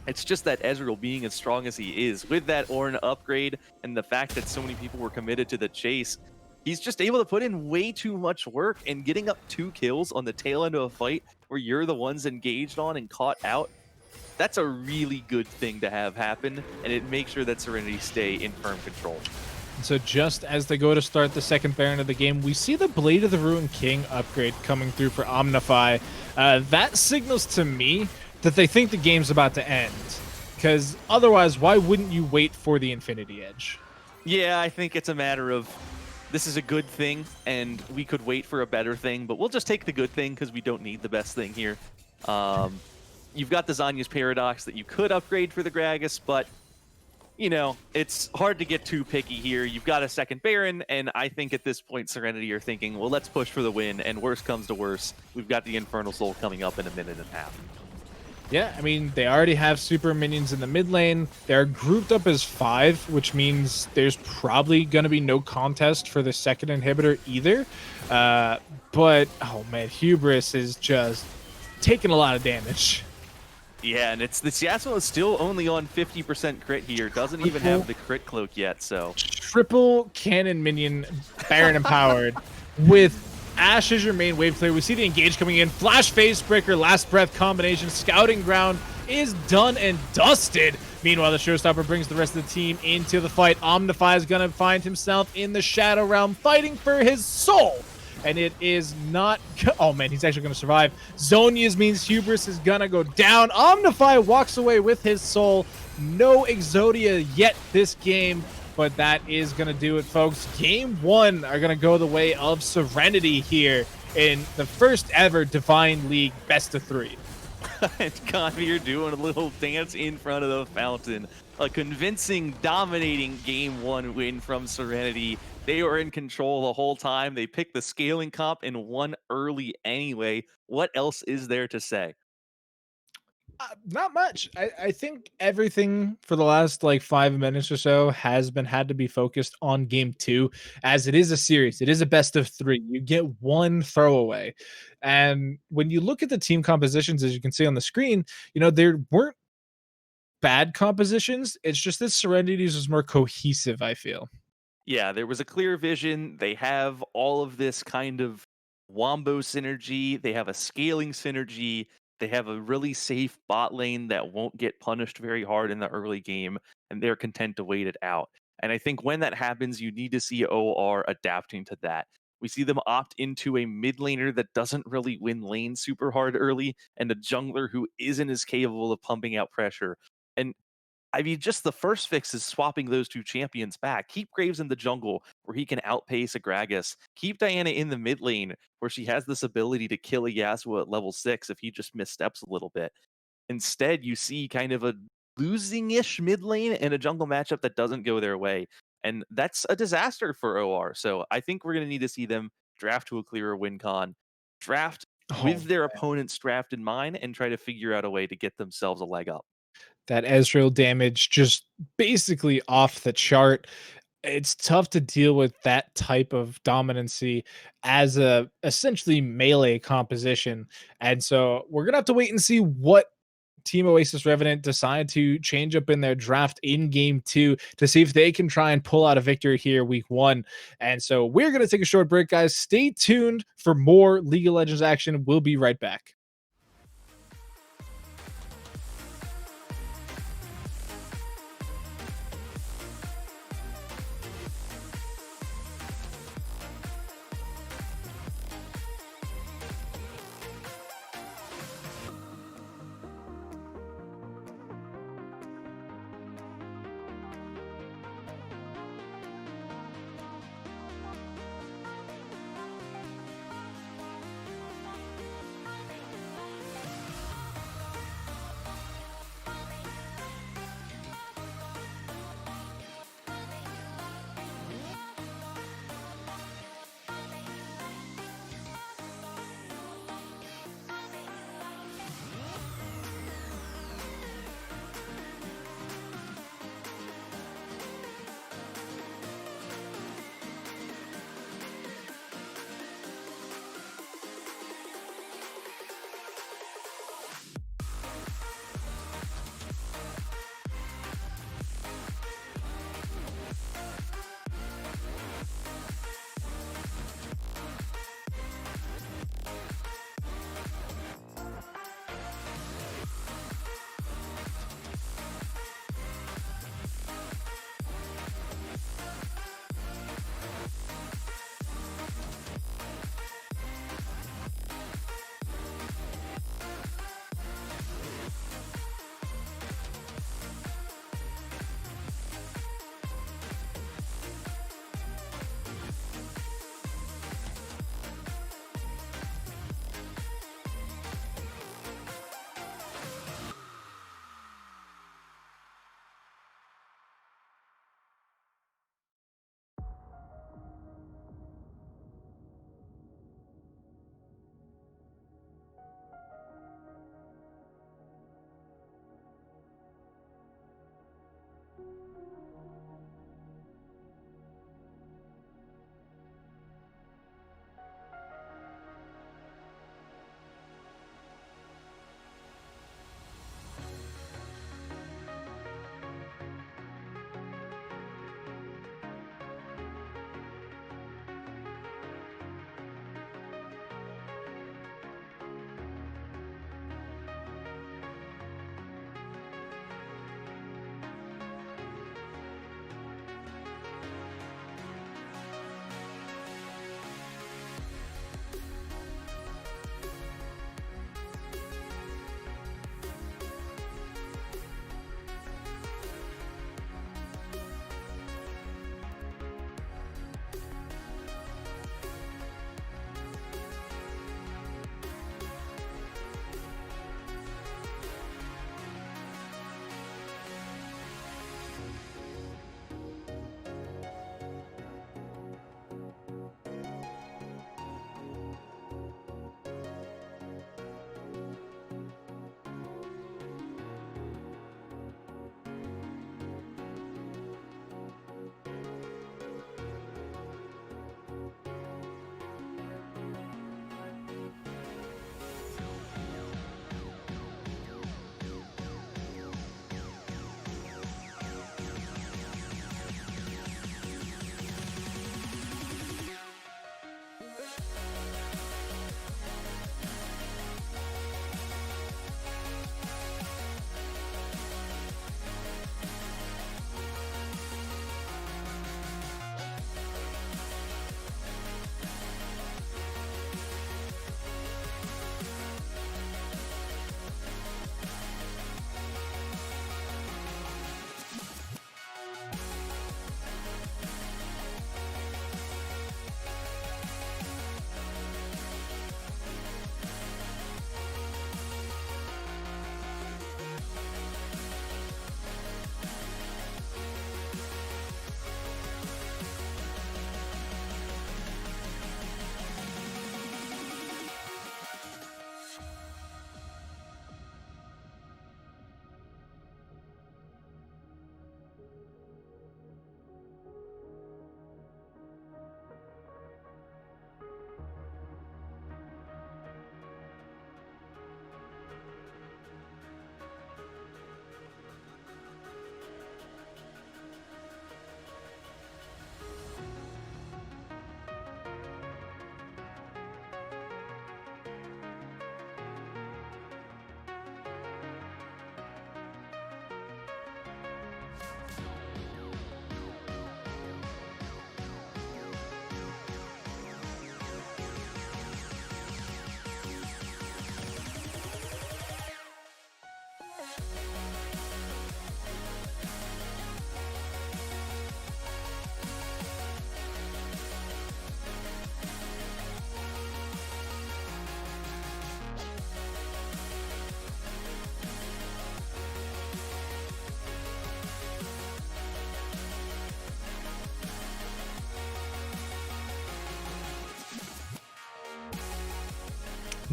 It's just that Ezreal being as strong as he is, with that Ornn upgrade and the fact that so many people were committed to the chase, he's just able to put in way too much work, and getting up 2 kills on the tail end of a fight where you're the ones engaged on and caught out, that's a really good thing to have happen, and it makes sure that Serenity stay in firm control. So just as they go to start the second Baron of the game, we see the Blade of the Ruined King upgrade coming through for Omnify. That signals to me that they think the game's about to end, because otherwise, why wouldn't you wait for the Infinity Edge? Yeah, I think it's a matter of this is a good thing, and we could wait for a better thing, but we'll just take the good thing because we don't need the best thing here. You've got the Zanya's Paradox that you could upgrade for the Gragas, but, you know, it's hard to get too picky here. You've got a second Baron, and I think at this point, Serenity are thinking, well, let's push for the win, and worst comes to worst, we've got the Infernal Soul coming up in a minute and a half. Yeah, I mean, they already have super minions in the mid lane. They're grouped up as 5, which means there's probably going to be no contest for the second inhibitor either. But, oh man, Hubris is just taking a lot of damage. Yeah, and it's this Yasuo is still only on 50% crit here. Doesn't even have the crit cloak yet, so. Triple cannon minion Baron empowered with Ashe as your main wave player. We see the engage coming in. Flash Phase Breaker, Last Breath combination. Scouting Ground is done and dusted. Meanwhile, the Showstopper brings the rest of the team into the fight. Omnify is going to find himself in the Shadow Realm fighting for his soul. And it is not... Oh, man, he's actually going to survive. Zonia's means Hubris is going to go down. Omnify walks away with his soul. No Exodia yet this game, but that is going to do it, folks. Game 1 are going to go the way of Serenity here in the first ever Divine League best of 3. And Conveer doing a little dance in front of the fountain. A convincing, dominating Game 1 win from Serenity. They were in control the whole time. They picked the scaling comp and won early anyway. What else is there to say? Not much. I think everything for the last like 5 minutes or so has been had to be focused on game 2, as it is a series. It is a best of 3. You get one throwaway. And when you look at the team compositions, as you can see on the screen, you know, there weren't bad compositions. It's just that Serenity's was more cohesive, I feel. Yeah, there was a clear vision. They have all of this kind of wombo synergy. They have a scaling synergy. They have a really safe bot lane that won't get punished very hard in the early game, and they're content to wait it out. And I think when that happens, you need to see OR adapting to that. We see them opt into a mid laner that doesn't really win lane super hard early, and a jungler who isn't as capable of pumping out pressure. And I mean, just the first fix is swapping those two champions back. Keep Graves in the jungle where he can outpace a Gragas. Keep Diana in the mid lane where she has this ability to kill a Yasuo at level 6 if he just missteps a little bit. Instead, you see kind of a losing-ish mid lane and a jungle matchup that doesn't go their way. And that's a disaster for OR. So I think we're going to need to see them draft to a clearer win con, draft Oh, with their opponent's draft in mind, and try to figure out a way to get themselves a leg up. that Ezreal damage just basically off the chart. It's tough to deal with that type of dominancy as a essentially melee composition. And so we're gonna have to wait and see what Team Oasis Revenant decide to change up in their draft in game 2 to see if they can try and pull out a victory here week 1. And so we're going to take a short break, guys. Stay tuned for more League of Legends action. We'll be right back.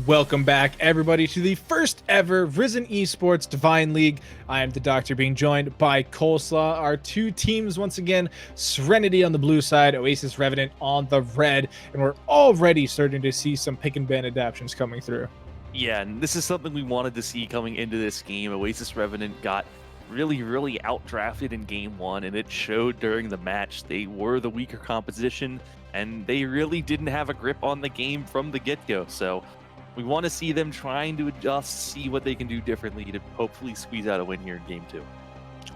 Welcome back, everybody, to the first ever Risen Esports Divine League. I am the Doctor, being joined by Coleslaw. Our two teams, once again, Serenity on the blue side, Oasis Revenant on the red, and we're already starting to see some pick and ban adaptions coming through. Yeah, and this is something we wanted to see coming into this game. Oasis Revenant got really outdrafted in game one, and it showed during the match. They were the weaker composition, and they really didn't have a grip on the game from the get-go. So we want to see them trying to adjust, see what they can do differently to hopefully squeeze out a win here in game two.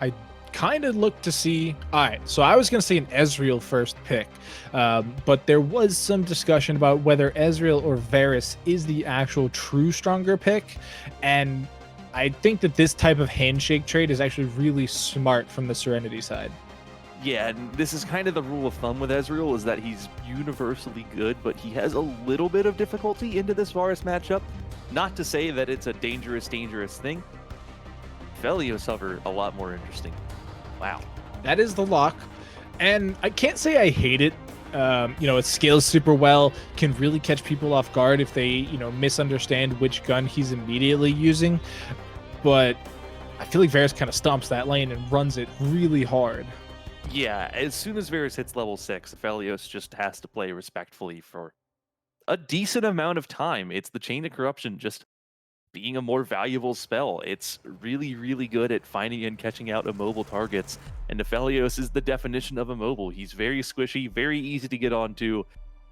I kind of look to see. All right, so I was going to say an Ezreal first pick, but there was some discussion about whether Ezreal or Varus is the actual true stronger pick, and I think that this type of handshake trade is actually really smart from the Serenity side. Yeah, and this is kind of the rule of thumb with Ezreal, is that he's universally good, but he has a little bit of difficulty into this Varus matchup. Not to say that it's a dangerous thing. Felios, however, a lot more interesting. Wow. That is the lock, and I can't say I hate it. It scales super well, can really catch people off guard if they, misunderstand which gun he's immediately using, but I feel like Varus kind of stomps that lane and runs it really hard. Yeah, as soon as Varus hits level 6, Felios just has to play respectfully for a decent amount of time. It's the Chain of Corruption just being a more valuable spell. It's really good at finding and catching out immobile targets, and Felios is the definition of immobile. He's very squishy, very easy to get onto,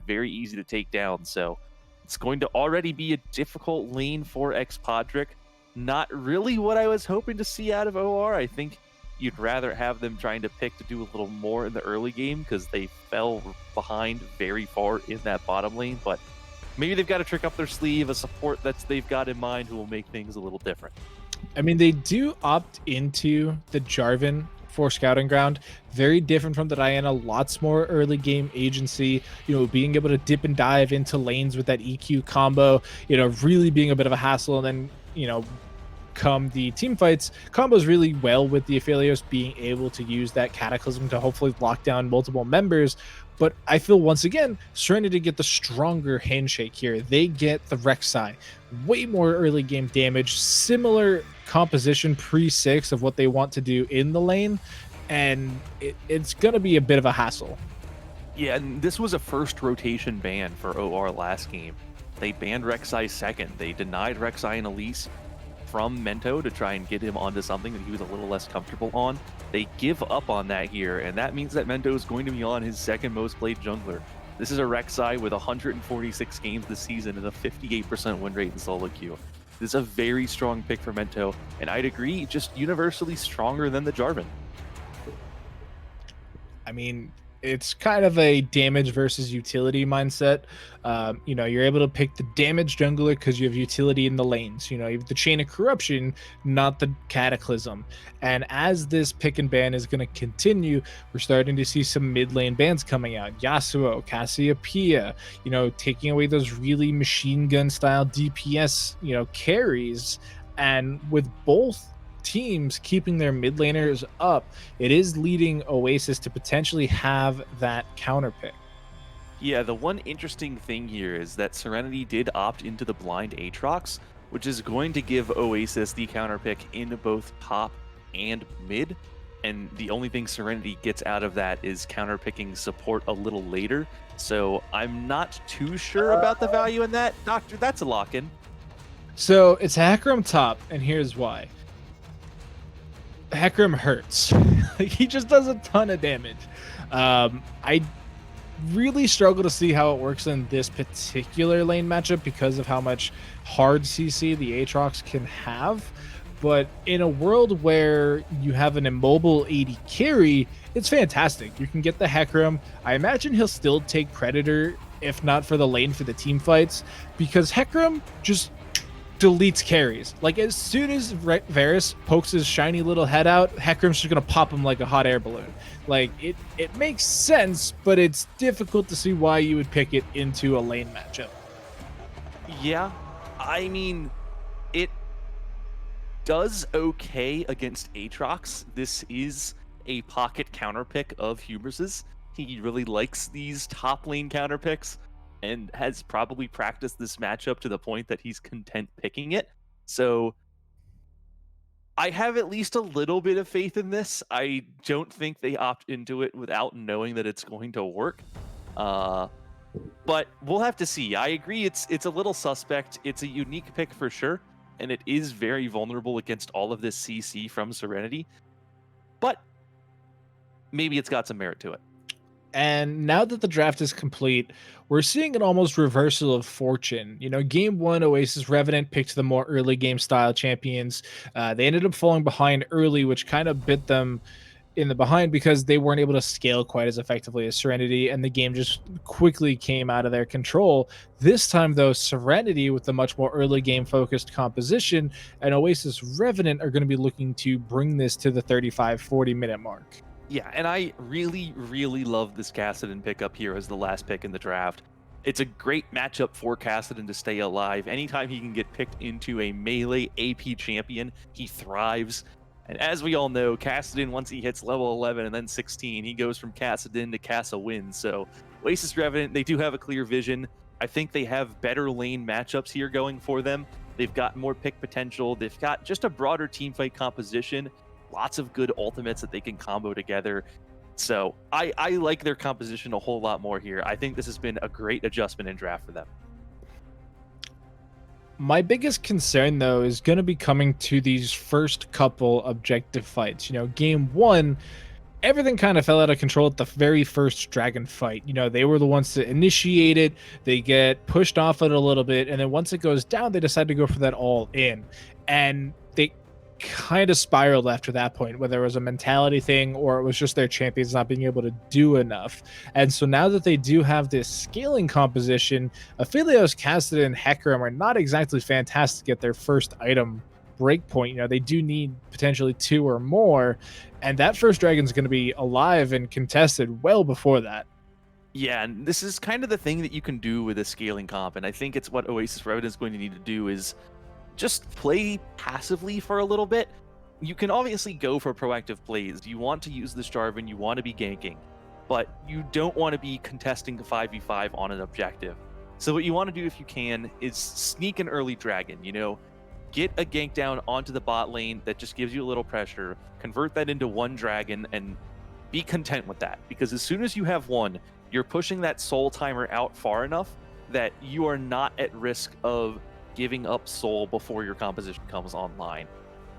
very easy to take down, so it's going to already be a difficult lane for Xpodric. Not really what I was hoping to see out of OR. I think you'd rather have them trying to pick to do a little more in the early game because they fell behind very far in that bottom lane, but maybe they've got a trick up their sleeve, a support they've got in mind who will make things a little different. I mean, they do opt into the Jarvan for Scouting Ground. Very different from the Diana, lots more early game agency, being able to dip and dive into lanes with that EQ combo, really being a bit of a hassle. And then, come the team fights, combos really well with the Aphelios being able to use that Cataclysm to hopefully lock down multiple members. But I feel once again, Serenity get the stronger handshake here. They get the Rek'Sai, way more early game damage, similar composition pre-6 of what they want to do in the lane, and it's going to be a bit of a hassle. Yeah, and this was a first rotation ban for OR last game. They banned Rek'Sai second. They denied Rek'Sai and Elise from Mento to try and get him onto something that he was a little less comfortable on. They give up on that here, and that means that Mento is going to be on his second most played jungler. This is a Rek'Sai with 146 games this season and a 58% win rate in solo queue. This is a very strong pick for Mento, and I'd agree, just universally stronger than the Jarvan. I mean, it's kind of a damage versus utility mindset. You're able to pick the damage jungler because you have utility in the lanes. You have the Chain of Corruption, not the Cataclysm. And as this pick and ban is going to continue, we're starting to see some mid lane bans coming out. Yasuo, Cassiopeia, taking away those really machine gun style DPS, carries. And with both teams keeping their mid laners up, it is leading Oasis to potentially have that counter pick. Yeah, the one interesting thing here is that Serenity did opt into the blind Aatrox, which is going to give Oasis the counter pick in both top and mid. And the only thing Serenity gets out of that is counter picking support a little later. So I'm not too sure about the value in that. Doctor, that's a lock-in. So it's Hecarim top, and here's why. Hecarim hurts. He just does a ton of damage. I really struggle to see how it works in this particular lane matchup because of how much hard CC the Aatrox can have. But in a world where you have an immobile AD carry, it's fantastic. You can get the Hecarim. I imagine he'll still take Predator, if not for the lane for the team fights, because Hecarim just deletes carries. Like, as soon as Varus pokes his shiny little head out, Hecarim's just gonna pop him like a hot air balloon. Like, it makes sense, but it's difficult to see why you would pick it into a lane matchup. Yeah, I mean, it does okay against Aatrox. This is a pocket counter pick of Humers's. He really likes these top lane counter picks, and has probably practiced this matchup to the point that he's content picking it. So I have at least a little bit of faith in this. I don't think they opt into it without knowing that it's going to work. Uh, but we'll have to see. I agree it's a little suspect. It's a unique pick for sure, and it is very vulnerable against all of this CC from Serenity. But maybe it's got some merit to it. And now that the draft is complete, we're seeing an almost reversal of fortune. Game one, Oasis Revenant picked the more early game style champions. They ended up falling behind early, which kind of bit them in the behind because they weren't able to scale quite as effectively as Serenity, and the game just quickly came out of their control. This time, though, Serenity, with the much more early game focused composition, and Oasis Revenant are going to be looking to bring this to the 35-40 minute mark. Yeah, and I really, really love this Kassadin pickup here as the last pick in the draft. It's a great matchup for Kassadin to stay alive. Anytime he can get picked into a melee AP champion, he thrives. And as we all know, Kassadin, once he hits level 11 and then 16, he goes from Kassadin to Kassa win. So Oasis Revenant, they do have a clear vision. I think they have better lane matchups here going for them. They've got more pick potential. They've got just a broader teamfight composition. Lots of good ultimates that they can combo together. So I like their composition a whole lot more here. I think this has been a great adjustment in draft for them. My biggest concern, though, is going to be coming to these first couple objective fights. Game one, everything kind of fell out of control at the very first dragon fight. They were the ones to initiate it. They get pushed off it a little bit, and then once it goes down, they decide to go for that all in. And they kind of spiraled after that point, whether it was a mentality thing or it was just their champions not being able to do enough. And so now that they do have this scaling composition, Aphelios, Kassadin, and Hecarim are not exactly fantastic at their first item breakpoint. They do need potentially two or more, and that first dragon's going to be alive and contested well before that. Yeah, and this is kind of the thing that you can do with a scaling comp, and I think it's what Oasis Revenant is going to need to do is just play passively for a little bit. You can obviously go for proactive plays. You want to use this Jarvan, you want to be ganking, but you don't want to be contesting 5v5 on an objective. So what you want to do if you can is sneak an early dragon, get a gank down onto the bot lane that just gives you a little pressure, convert that into one dragon, and be content with that. Because as soon as you have one, you're pushing that soul timer out far enough that you are not at risk of giving up soul before your composition comes online.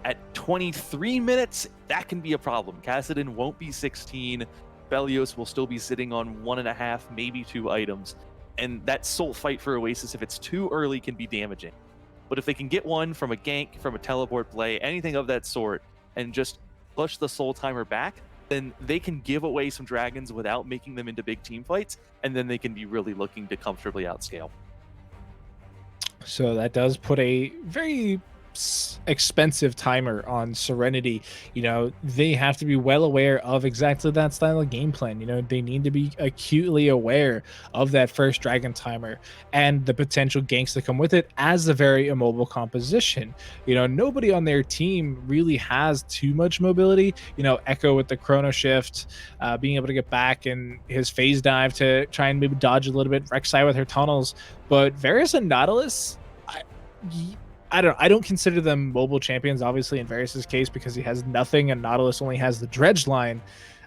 At 23 minutes, that can be a problem. Kassadin won't be 16. Aphelios will still be sitting on 1.5, maybe 2 items. And that soul fight for Oasis, if it's too early, can be damaging. But if they can get one from a gank, from a teleport play, anything of that sort, and just push the soul timer back, then they can give away some dragons without making them into big team fights, and then they can be really looking to comfortably outscale. So that does put a very expensive timer on Serenity. They have to be well aware of exactly that style of game plan. They need to be acutely aware of that first dragon timer and the potential ganks that come with it as a very immobile composition. Nobody on their team really has too much mobility. Echo with the chrono shift, being able to get back and his phase dive to try and maybe dodge a little bit, Rek'Sai with her tunnels, but Varus and Nautilus, I don't consider them mobile champions, obviously, in Varus's case, because he has nothing and Nautilus only has the dredge line.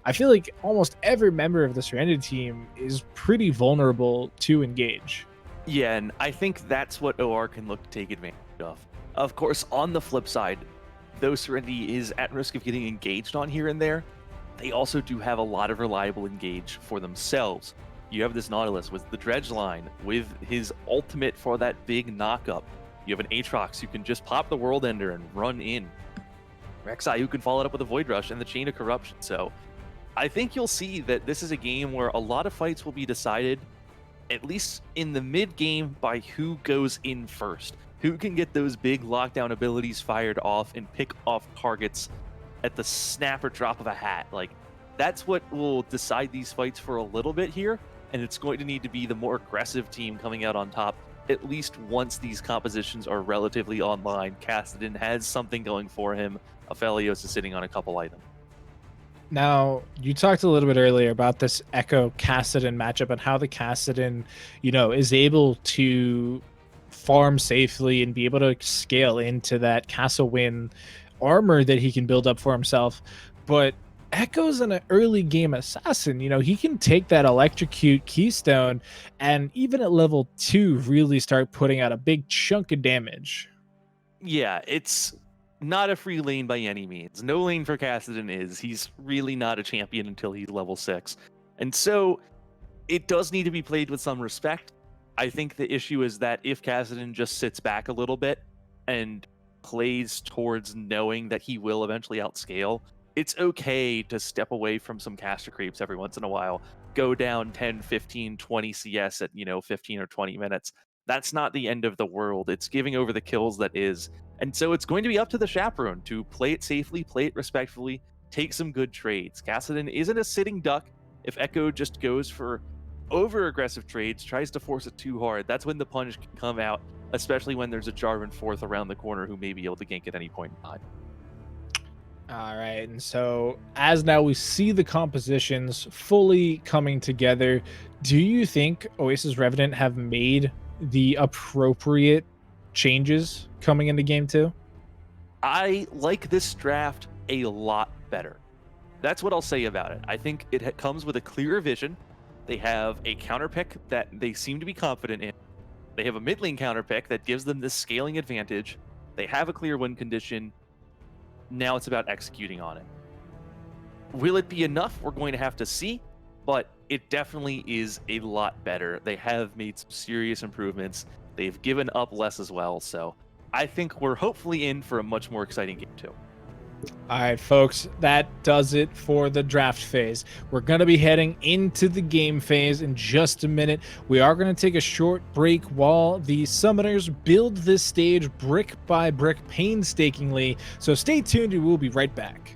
I feel like almost every member of the Serenity team is pretty vulnerable to engage. Yeah, and I think that's what OR can look to take advantage of. Of course, on the flip side, though Serenity is at risk of getting engaged on here and there, they also do have a lot of reliable engage for themselves. You have this Nautilus with the dredge line, with his ultimate for that big knockup. You have an Aatrox who can just pop the World Ender and run in. Rek'Sai who can follow it up with a Void Rush and the Chain of Corruption. So I think you'll see that this is a game where a lot of fights will be decided, at least in the mid game, by who goes in first. Who can get those big lockdown abilities fired off and pick off targets at the snap or drop of a hat. Like, that's what will decide these fights for a little bit here. And it's going to need to be the more aggressive team coming out on top, at least once these compositions are relatively online. Kassadin has something going for him. Aphelios is sitting on a couple items. Now, you talked a little bit earlier about this Echo Kassadin matchup and how the Kassadin, is able to farm safely and be able to scale into that Castle Win armor that he can build up for himself. But Echo's an early game assassin. He can take that electrocute keystone and even at level 2 really start putting out a big chunk of damage. Yeah, it's not a free lane by any means. No lane for Kassadin is. He's really not a champion until he's level 6. And so it does need to be played with some respect. I think the issue is that if Kassadin just sits back a little bit and plays towards knowing that he will eventually outscale, it's okay to step away from some caster creeps every once in a while. Go down 10, 15, 20 CS at, 15 or 20 minutes. That's not the end of the world. It's giving over the kills that is. And so it's going to be up to the chaperone to play it safely, play it respectfully, take some good trades. Kassadin isn't a sitting duck. If Echo just goes for over aggressive trades, tries to force it too hard, that's when the punish can come out, especially when there's a Jarvan fourth around the corner who may be able to gank at any point in time. All right, and so as now we see the compositions fully coming together, do you think Oasis Revenant have made the appropriate changes coming into game 2? I like this draft a lot better. That's what I'll say about it. I think it comes with a clearer vision. They have a counter pick that they seem to be confident in. They have a mid lane counter pick that gives them this scaling advantage. They have a clear win condition. Now it's about executing on it. Will it be enough? We're going to have to see, but it definitely is a lot better. They have made some serious improvements. They've given up less as well, so I think we're hopefully in for a much more exciting game too. All right, folks, that does it for the draft phase. We're going to be heading into the game phase in just a minute. We are going to take a short break while the summoners build this stage brick by brick painstakingly. So stay tuned, and we'll be right back.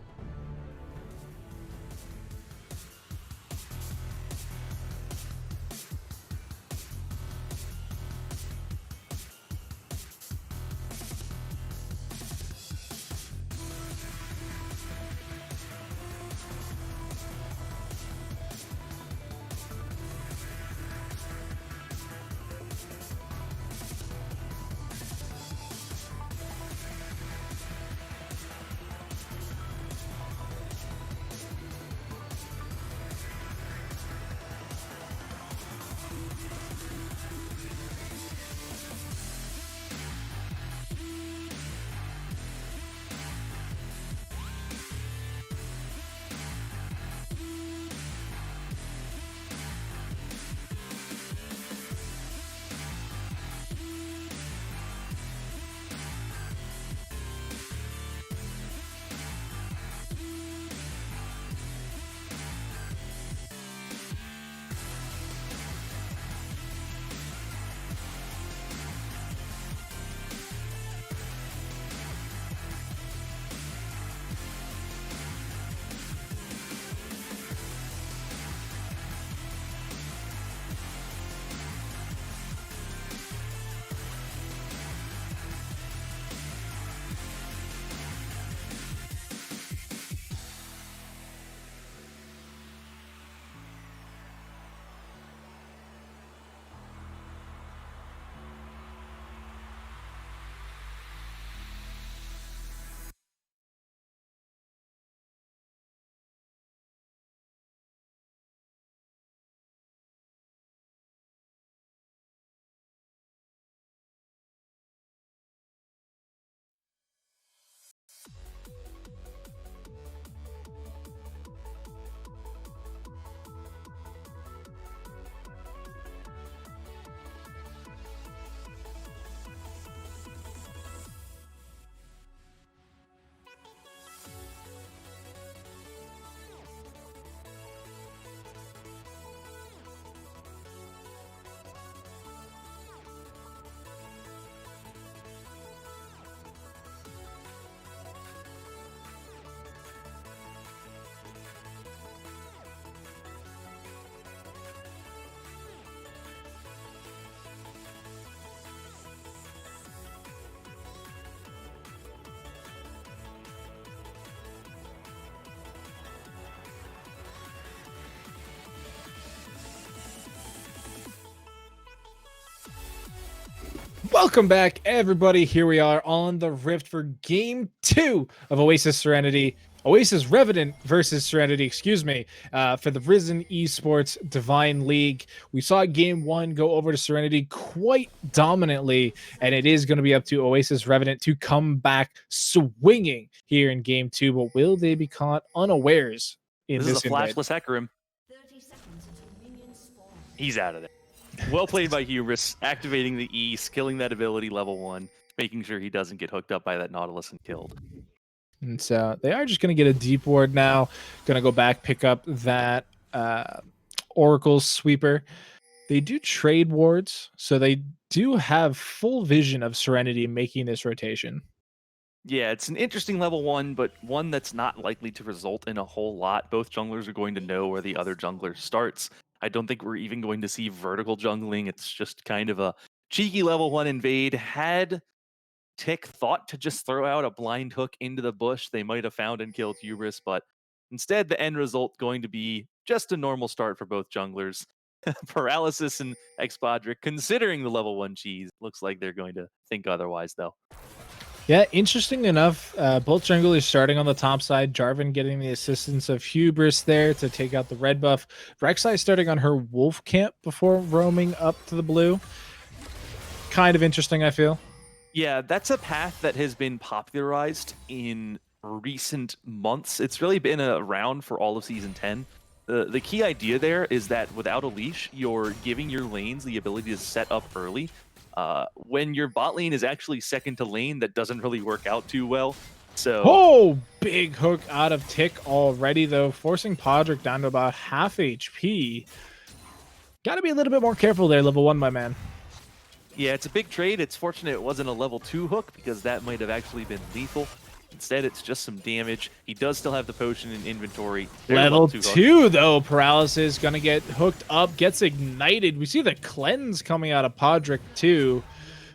Welcome back, everybody. Here we are on the Rift for Game 2 of Oasis Serenity. Oasis Revenant versus Serenity, excuse me, for the Risen Esports Divine League. We saw Game 1 go over to Serenity quite dominantly, and it is going to be up to Oasis Revenant to come back swinging here in Game 2, but will they be caught unawares in This is this a invade? flashless Hecarim. He's out of there. Well played by Hubris, activating the E, skilling that ability level 1, making sure he doesn't get hooked up by that Nautilus and killed. And so they are just going to get a deep ward now. Going to go back, pick up that Oracle Sweeper. They do trade wards, so they do have full vision of Serenity making this rotation. Yeah, it's an interesting level 1, but one that's not likely to result in a whole lot. Both junglers are going to know where the other jungler starts. I don't think we're even going to see vertical jungling. It's just kind of a cheeky level 1 invade. Had Tick thought to just throw out a blind hook into the bush, they might have found and killed Hubris, but instead the end result going to be just a normal start for both junglers. Paralysis and Expadric, considering the level 1 cheese, looks like they're going to think otherwise, though. Yeah, interesting enough, both junglers starting on the top side. Jarvan getting the assistance of Hubris there to take out the red buff. Rek'Sai starting on her wolf camp before roaming up to the blue. Kind of interesting, I feel. Yeah, that's a path that has been popularized in recent months. It's really been around for all of Season 10. The key idea there is that without a leash, you're giving your lanes the ability to set up early. When your bot lane is actually second to lane, that doesn't really work out too well. So, oh, big hook out of Tick already, though, forcing Podrick down to about half HP. Got to be a little bit more careful there, level 1, my man. Yeah, it's a big trade. It's fortunate it wasn't a level 2 hook, because that might have actually been lethal. Instead, it's just some damage. He does still have the potion in inventory. Level 2, though. Paralysis going to get hooked up, gets ignited. We see the cleanse coming out of Podrick, too.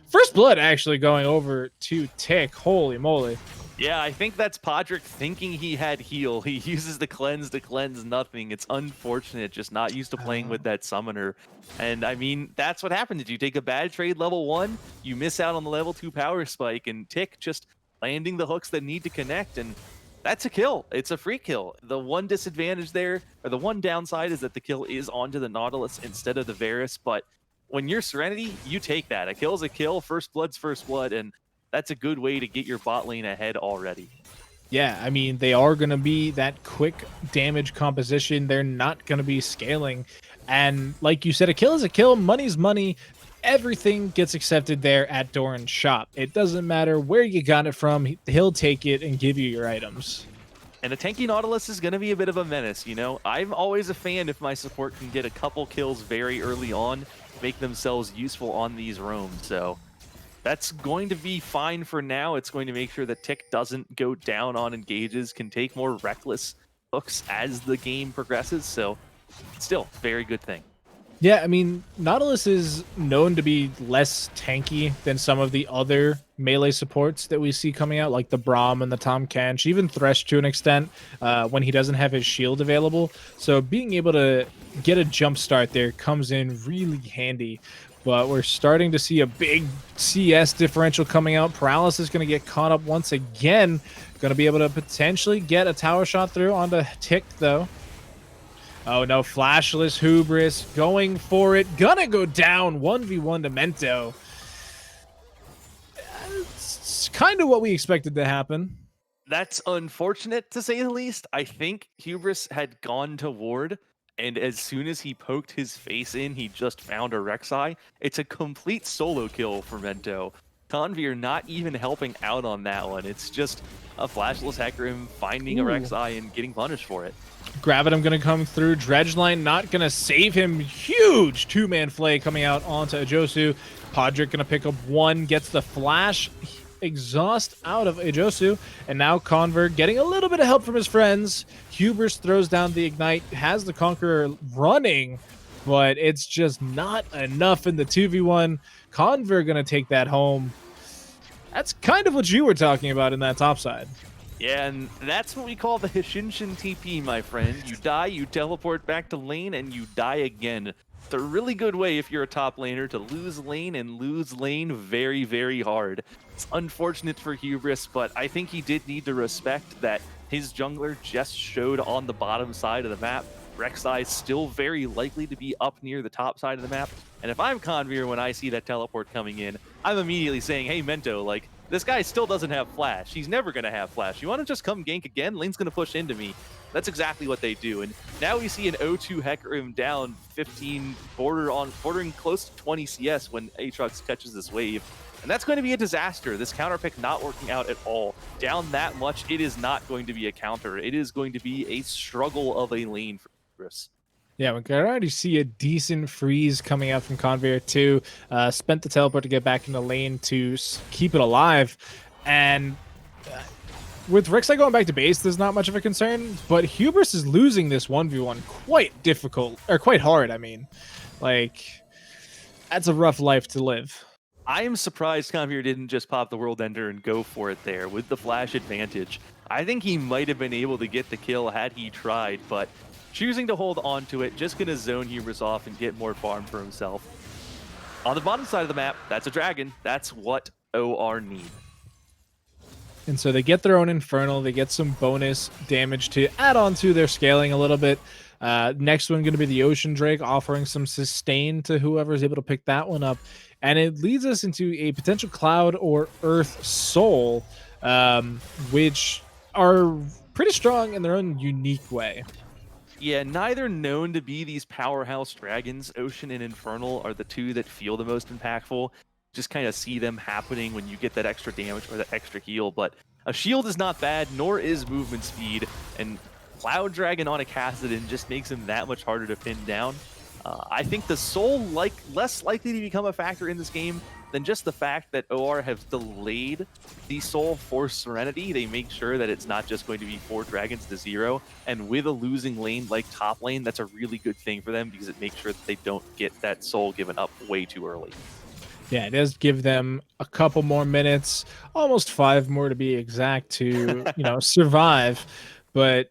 First blood actually going over to Tick. Holy moly. Yeah, I think that's Podrick thinking he had heal. He uses the cleanse to cleanse nothing. It's unfortunate, just not used to playing with that summoner. And I mean, that's what happens. If you take a bad trade level 1, you miss out on the level 2 power spike, and Tick just landing the hooks that need to connect, and that's a kill. It's a free kill. The one disadvantage there, or the one downside, is that the kill is onto the Nautilus instead of the Varus, but when you're Serenity, you take that. A kill's a kill, first blood's first blood, and that's a good way to get your bot lane ahead already. Yeah, I mean, they are going to be that quick damage composition. They're not going to be scaling. And like you said, a kill is a kill, money's money. Everything gets accepted there at Doran's shop. It doesn't matter where you got it from. He'll take it and give you your items. And a tanky Nautilus is going to be a bit of a menace, you know? I'm always a fan if my support can get a couple kills very early on, make themselves useful on these roams. So that's going to be fine for now. It's going to make sure that Tick doesn't go down on engages, can take more reckless hooks as the game progresses. So still, very good thing. Yeah, I mean, Nautilus is known to be less tanky than some of the other melee supports that we see coming out, like the Braum and the Tahm Kench, even Thresh to an extent, when he doesn't have his shield available. So being able to get a jump start there comes in really handy. But we're starting to see a big CS differential coming out. Paralysis is going to get caught up once again. Going to be able to potentially get a tower shot through onto Tick, though. Oh no, flashless Hubris going for it. Gonna go down 1v1 to Mento. It's kind of what we expected to happen. That's unfortunate, to say the least. I think Hubris had gone to ward, and as soon as he poked his face in, he just found a Rek'Sai. It's a complete solo kill for Mento. Conveer not even helping out on that one. It's just a flashless Hecarim finding a Rek'Sai and getting punished for it. Gravitum going to come through. Dredgeline not going to save him. Huge two-man flay coming out onto Ajosu. Podrick going to pick up one, gets the flash exhaust out of Ajosu, and now Convert getting a little bit of help from his friends. Hubris throws down the Ignite, has the Conqueror running, but it's just not enough in the 2v1. Convert going to take that home. That's kind of what you were talking about in that top side. Yeah, and that's what we call the Hishinshin TP, my friend. You die, you teleport back to lane, and you die again. It's a really good way if you're a top laner to lose lane and lose lane very, very hard. It's unfortunate for Hubris, but I think he did need to respect that his jungler just showed on the bottom side of the map. Rek'Sai is still very likely to be up near the top side of the map. And if I'm Convir when I see that teleport coming in, I'm immediately saying, hey, Mento, like, this guy still doesn't have flash. He's never going to have flash. You want to just come gank again? Lane's going to push into me. That's exactly what they do. And now we see an 0-2 Hecarim down 15, bordering close to 20 CS when Aatrox catches this wave. And that's going to be a disaster. This counter pick not working out at all. Down that much, it is not going to be a counter. It is going to be a struggle of a lane for Chris. Yeah, we can already see a decent freeze coming out from Conveyor too. Spent the teleport to get back in the lane to keep it alive. And with Rek'Sai going back to base, there's not much of a concern. But Hubris is losing this 1v1 quite difficult, or quite hard, I mean. Like, that's a rough life to live. I am surprised Conveyor didn't just pop the World Ender and go for it there with the flash advantage. I think he might have been able to get the kill had he tried, but choosing to hold on to it, just going to zone Hubris off and get more farm for himself. On the bottom side of the map, that's a dragon. That's what OR need. And so they get their own Infernal. They get some bonus damage to add on to their scaling a little bit. Next one going to be the Ocean Drake, offering some sustain to whoever is able to pick that one up. And it leads us into a potential Cloud or Earth Soul, which are pretty strong in their own unique way. Yeah, neither known to be these powerhouse dragons. Ocean and Infernal are the two that feel the most impactful. Just kind of see them happening when you get that extra damage or that extra heal. But a shield is not bad, nor is movement speed. And Cloud Dragon on a Kassadin just makes him that much harder to pin down. I think the Soul less likely to become a factor in this game than just the fact that OR have delayed the Soul for Serenity. They make sure that it's not just going to be 4 dragons to 0. And with a losing lane like top lane, that's a really good thing for them because it makes sure that they don't get that Soul given up way too early. Yeah, it does give them a couple more minutes, almost 5 more to be exact, to survive. But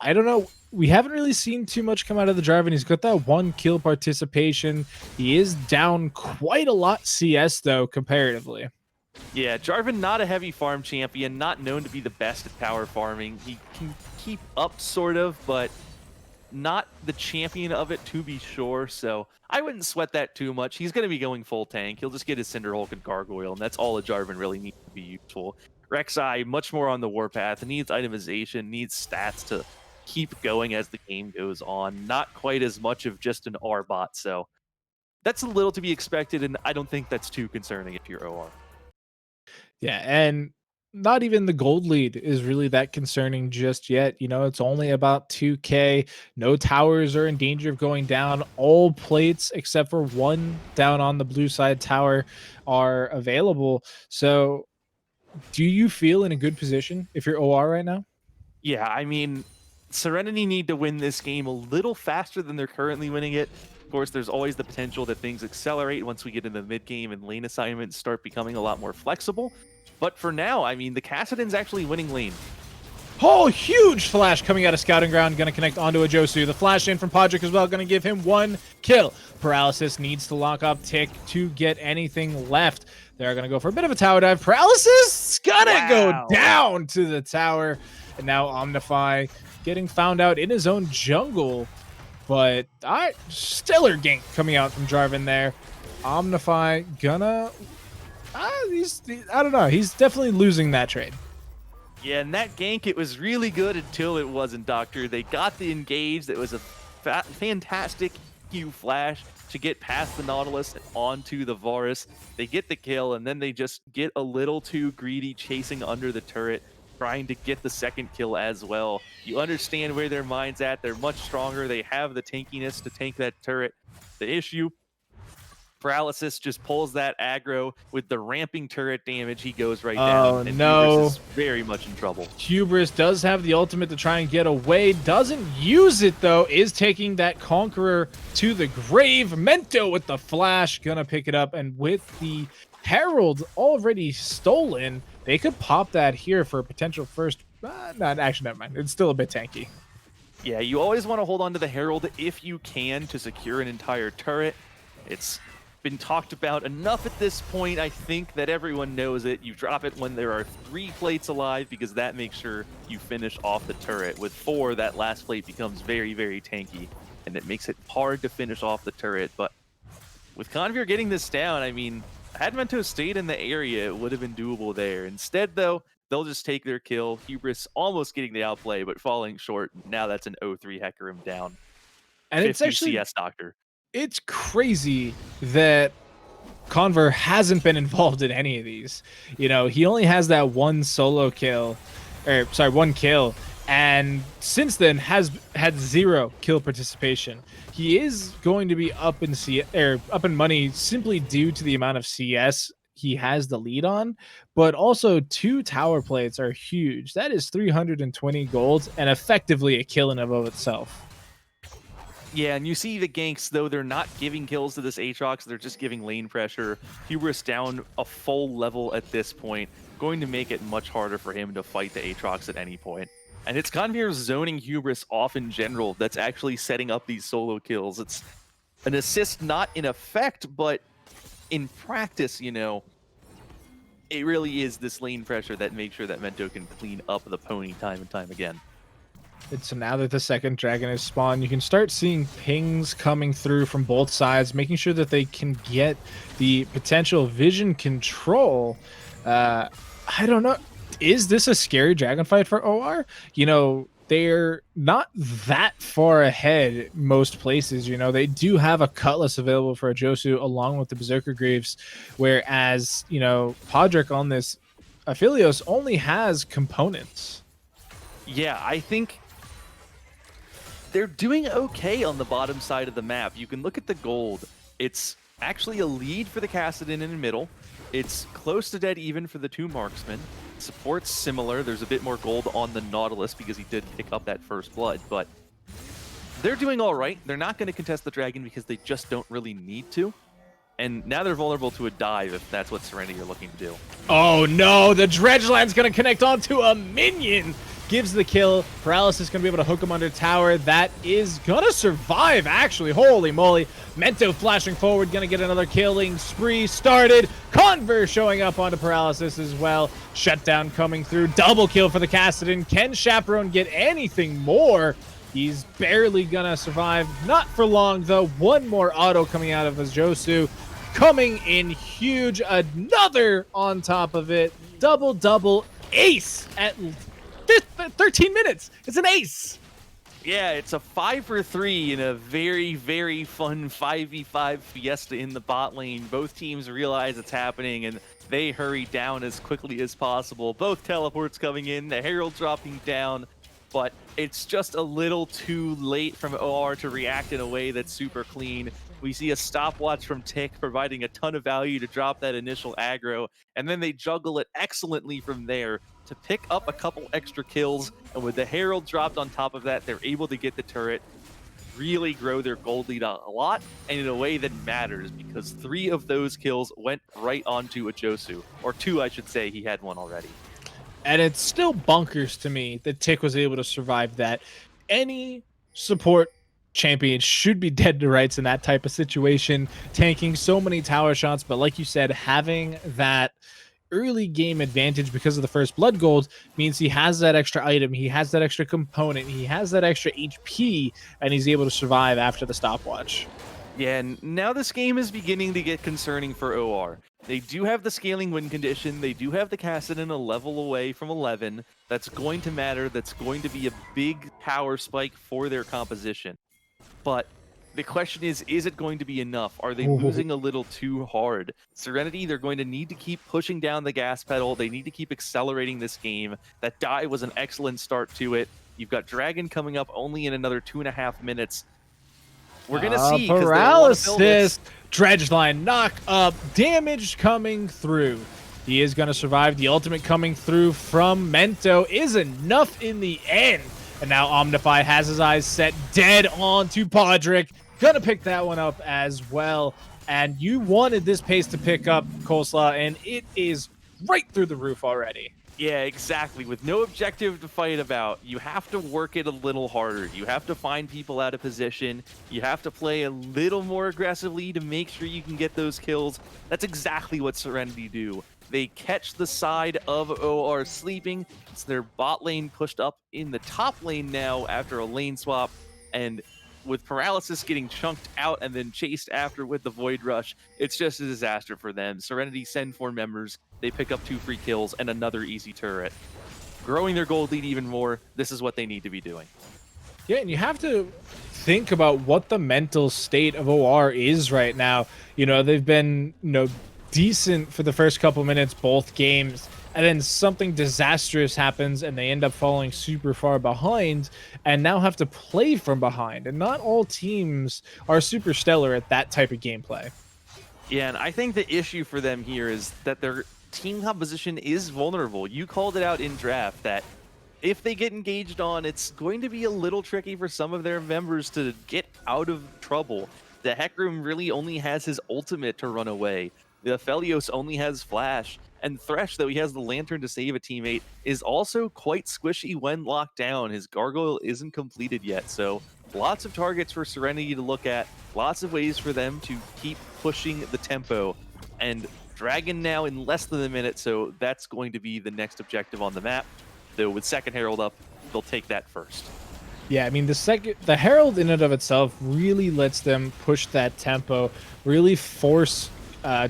I don't know. We haven't really seen too much come out of the Jarvan. He's got that 1 kill participation. He is down quite a lot CS though, comparatively. Yeah, Jarvan not a heavy farm champion, not known to be the best at power farming. He can keep up sort of, but not the champion of it to be sure. So I wouldn't sweat that too much. He's going to be going full tank. He'll just get his Cinderhulk and Gargoyle, and that's all a Jarvan really needs to be useful. Rek'Sai, much more on the warpath, needs itemization, needs stats to keep going as the game goes on. Not quite as much of just an R bot, so that's a little to be expected, and I don't think that's too concerning if you're OR. Yeah, and not even the gold lead is really that concerning just yet. It's only about 2K. No towers are in danger of going down. All plates except for 1 down on the blue side tower are available. So do you feel in a good position if you're OR right now? Yeah, I mean, Serenity need to win this game a little faster than they're currently winning it. Of course, there's always the potential that things accelerate once we get into the mid-game and lane assignments start becoming a lot more flexible. But for now, I mean, the Kassadin's actually winning lane. Oh, huge flash coming out of Scouting Ground. Going to connect onto a Josu. The flash in from Podrick as well. Going to give him 1 kill. Paralysis needs to lock up Tick to get anything left. They're going to go for a bit of a tower dive. Paralysis gonna go down to the tower. And now Omnify getting found out in his own jungle. But stellar gank coming out from Jarvan there. Omnify gonna... I don't know. He's definitely losing that trade. Yeah, and that gank, it was really good until it wasn't, Doctor. They got the engage. That was a fantastic Q flash to get past the Nautilus and onto the Varus. They get the kill, and then they just get a little too greedy chasing under the turret, trying to get the second kill as well. You understand where their mind's at. They're much stronger. They have the tankiness to tank that turret. The issue, Paralysis just pulls that aggro with the ramping turret damage. He goes right down. And no. Hubris is very much in trouble. Hubris does have the ultimate to try and get away. Doesn't use it, though. Is taking that Conqueror to the grave. Mento with the flash. Gonna pick it up. And with the Herald already stolen, they could pop that here for a potential first. Not actually, never mind. It's still a bit tanky. Yeah, you always want to hold on to the Herald if you can to secure an entire turret. It's been talked about enough at this point, I think, that everyone knows it. You drop it when there are 3 plates alive because that makes sure you finish off the turret. With 4, that last plate becomes very, very tanky, and it makes it hard to finish off the turret. But with Convir getting this down, I mean, had Mento stayed in the area, it would have been doable there. Instead, though, they'll just take their kill. Hubris almost getting the outplay, but falling short. Now that's an 0-3 Hecarim down. And it's 50 actually CS Doctor. it's crazy that Conver hasn't been involved in any of these. You know, he only has that one solo kill, or sorry, one kill, and since then has had 0 kill participation. He is going to be up in money simply due to the amount of CS he has the lead on, but also 2 tower plates are huge. That is 320 gold and effectively a kill in and of itself. Yeah, and you see the ganks, though they're not giving kills to this Aatrox, they're just giving lane pressure. Hubris down a full level at this point, going to make it much harder for him to fight the Aatrox at any point. And it's Convir zoning Hubris off in general that's actually setting up these solo kills. It's an assist not in effect, but in practice, you know, it really is this lane pressure that makes sure that Mento can clean up the pony time and time again. And so now that the second dragon is spawned, you can start seeing pings coming through from both sides, making sure that they can get the potential vision control. I don't know. Is this a scary dragon fight for OR? You know, they're not that far ahead most places. You know, they do have a Cutlass available for a Josu along with the Berserker Greaves, whereas, you know, Podrick on this Aphelios only has components. Yeah, I think they're doing okay on the bottom side of the map. You can look at the gold. It's actually a lead for the Kassadin in the middle. It's close to dead even for the 2 marksmen. Support's similar. There's a bit more gold on the Nautilus because he did pick up that first blood, but they're doing all right. They're not going to contest the dragon because they just don't really need to. And now they're vulnerable to a dive if that's what Serenity are looking to do. Oh no, the Dredgeland's going to connect onto a minion. Gives the kill. Paralysis going to be able to hook him under tower. That is going to survive, actually. Holy moly. Mento flashing forward, going to get another killing spree started. Conver showing up onto Paralysis as well. Shutdown coming through. Double kill for the Kassadin. Can Chaperone get anything more? He's barely going to survive. Not for long, though. One more auto coming out of his Josu. Coming in huge. Another on top of it. Double ace at 13 minutes. It's an ace. Yeah, it's a 5 for 3 in a very, very fun 5v5 fiesta in the bot lane. Both teams realize it's happening and they hurry down as quickly as possible. Both teleports coming in, the Herald dropping down, but it's just a little too late from OR to react in a way that's super clean. We see a stopwatch from Tick providing a ton of value to drop that initial aggro, and then they juggle it excellently from there to pick up a couple extra kills, and with the Herald dropped on top of that, they're able to get the turret, really grow their gold lead a lot, and in a way that matters, because 3 of those kills went right onto a Josu, or 2, I should say. He had 1 already. And it's still bonkers to me that Tick was able to survive that. Any support champion should be dead to rights in that type of situation, tanking so many tower shots, but like you said, having that early game advantage because of the first blood gold means he has that extra item, he has that extra component, he has that extra HP, and he's able to survive after the stopwatch. Yeah, and now this game is beginning to get concerning for OR. They do have the scaling win condition, they do have the Kassadin a level away from 11. That's going to matter, that's going to be a big power spike for their composition. But the question is it going to be enough? Are they losing a little too hard? Serenity, they're going to need to keep pushing down the gas pedal. They need to keep accelerating this game. That die was an excellent start to it. You've got Dragon coming up only in another 2.5 minutes. We're going to see. Paralysis. Dredgeline knock up. Damage coming through. He is going to survive. The ultimate coming through from Mento is enough in the end. And now Omnify has his eyes set dead on to Podrick. Gonna pick that one up as well. And you wanted this pace to pick up, Coleslaw, and it is right through the roof already. Yeah, exactly. With no objective to fight about, you have to work it a little harder. You have to find people out of position. You have to play a little more aggressively to make sure you can get those kills. That's exactly what Serenity do. They catch the side of OR sleeping. It's their bot lane pushed up in the top lane now after a lane swap. And with Paralysis getting chunked out and then chased after with the Void Rush, it's just a disaster for them. Serenity send 4 members. They pick up 2 free kills and another easy turret. Growing their gold lead even more, this is what they need to be doing. Yeah, and you have to think about what the mental state of OR is right now. You know, they've been, decent for the first couple minutes, both games, and then something disastrous happens and they end up falling super far behind and now have to play from behind. And not all teams are super stellar at that type of gameplay. Yeah, and I think the issue for them here is that their team composition is vulnerable. You called it out in draft that if they get engaged on, it's going to be a little tricky for some of their members to get out of trouble. The Hecarim really only has his ultimate to run away. The Aphelios only has Flash. And Thresh, though he has the Lantern to save a teammate, is also quite squishy when locked down. His Gargoyle isn't completed yet, so lots of targets for Serenity to look at, lots of ways for them to keep pushing the tempo. And Dragon now in less than a minute, so that's going to be the next objective on the map. Though with second Herald up, they'll take that first. Yeah, I mean the Herald in and of itself really lets them push that tempo, really force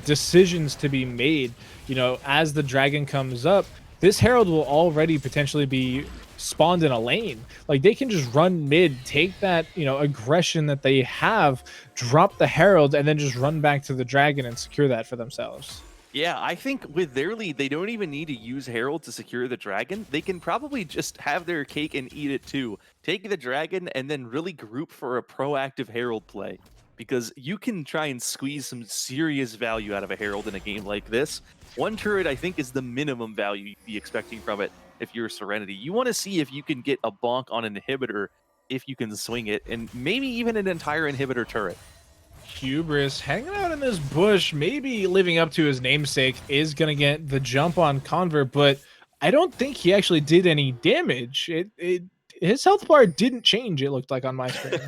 decisions to be made. You know, as the dragon comes up, this Herald will already potentially be spawned in a lane. Like they can just run mid, take that, aggression that they have, drop the Herald, and then just run back to the dragon and secure that for themselves. Yeah, I think with their lead, they don't even need to use Herald to secure the dragon. They can probably just have their cake and eat it too. Take the dragon and then really group for a proactive Herald play. Because you can try and squeeze some serious value out of a Herald in a game like this. One turret, I think, is the minimum value you'd be expecting from it if you're Serenity. You want to see if you can get a bonk on an inhibitor if you can swing it, and maybe even an entire inhibitor turret. Hubris hanging out in this bush, maybe living up to his namesake, is going to get the jump on Convert, but I don't think he actually did any damage. His health bar didn't change, it looked like on my screen.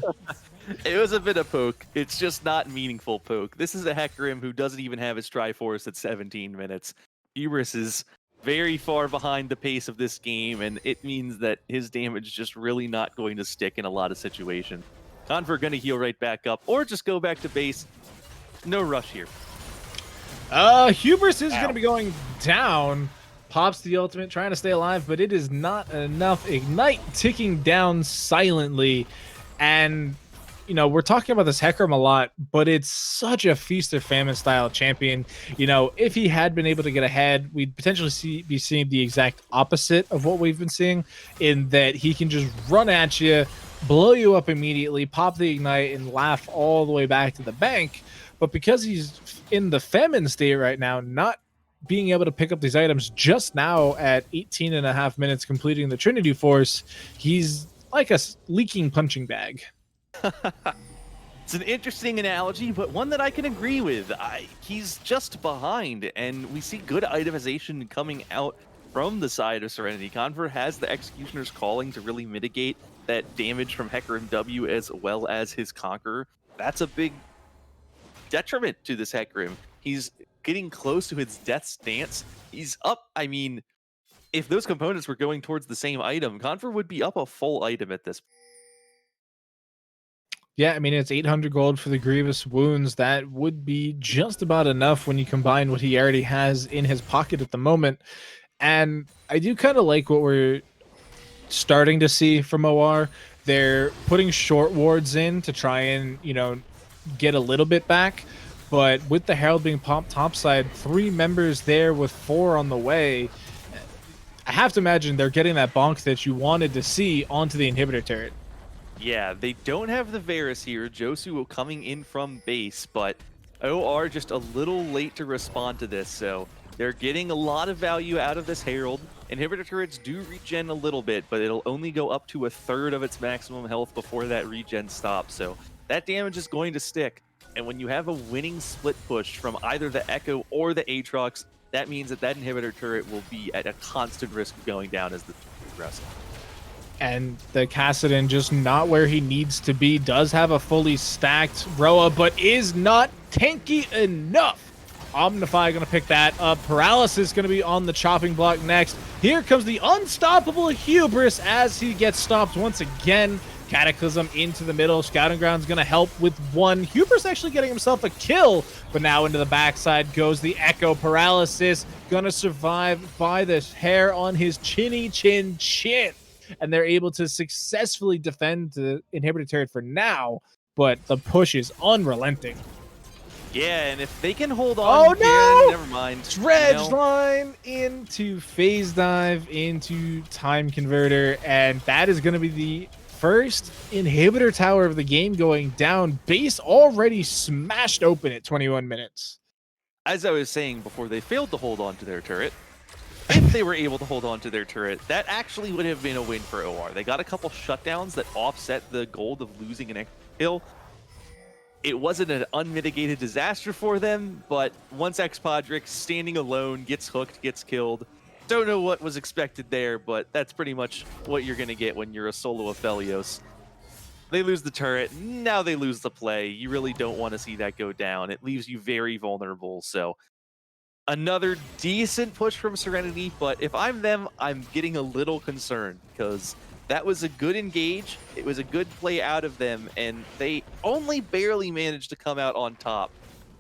It was a bit of poke. It's just not meaningful poke. This is a Hecarim who doesn't even have his Triforce at 17 minutes. Hubris is very far behind the pace of this game, and it means that his damage is just really not going to stick in a lot of situations. Convert gonna heal right back up, or just go back to base. No rush here. Hubris is going to be going down. Pops the ultimate, trying to stay alive, but it is not enough. Ignite ticking down silently. And, we're talking about this Hecarim a lot, but it's such a feast or famine style champion. If he had been able to get ahead, we'd potentially be seeing the exact opposite of what we've been seeing, in that he can just run at you, blow you up immediately, pop the ignite, and laugh all the way back to the bank. But because he's in the famine state right now, not being able to pick up these items just now at 18 and a half minutes completing the Trinity Force, he's like a leaking punching bag. It's an interesting analogy, but one that I can agree with. He's just behind, and we see good itemization coming out from the side of Serenity. Convert has the Executioner's Calling to really mitigate that damage from Hecarim W as well as his Conqueror. That's a big detriment to this Hecarim. He's getting close to his death stance. He's up, if those components were going towards the same item, Convert would be up a full item at this point. Yeah, it's 800 gold for the Grievous Wounds. That would be just about enough when you combine what he already has in his pocket at the moment. And I do kind of like what we're starting to see from OR. They're putting short wards in to try and, get a little bit back. But with the Herald being popped topside, 3 members there with 4 on the way, I have to imagine they're getting that bonk that you wanted to see onto the inhibitor turret. Yeah, they don't have the Varus here. Josu coming in from base, but OR just a little late to respond to this, so they're getting a lot of value out of this Herald. Inhibitor turrets do regen a little bit, but it'll only go up to 1/3 of its maximum health before that regen stops, so that damage is going to stick. And when you have a winning split push from either the Echo or the Aatrox, that means that that inhibitor turret will be at a constant risk of going down as the progresses. And the Kassadin just not where he needs to be. Does have a fully stacked Roa, but is not tanky enough. Omnify going to pick that up. Paralysis going to be on the chopping block next. Here comes the unstoppable Hubris as he gets stopped once again. Cataclysm into the middle. Scouting Ground's going to help with one. Hubris actually getting himself a kill, but now into the backside goes the Echo. Paralysis going to survive by the hair on his chinny chin. And they're able to successfully defend the inhibitor turret for now, but the push is unrelenting. Yeah, and if they can hold on, never mind. Dredge line into phase dive into time converter, and that is going to be the first inhibitor tower of the game going down. Base already smashed open at 21 minutes. As I was saying before, they failed to hold on to their turret. If they were able to hold on to their turret, that actually would have been a win for OR. They got a couple shutdowns that offset the goal of losing an kill. It wasn't an unmitigated disaster for them, but once Xpodrick standing alone gets hooked, gets killed, don't know what was expected there, but that's pretty much what you're going to get when you're a solo Aphelios. They lose the turret, now they lose the play. You really don't want to see that go down. It leaves you very vulnerable, so another decent push from Serenity, but if I'm them, I'm getting a little concerned because that was a good engage. It was a good play out of them, and they only barely managed to come out on top.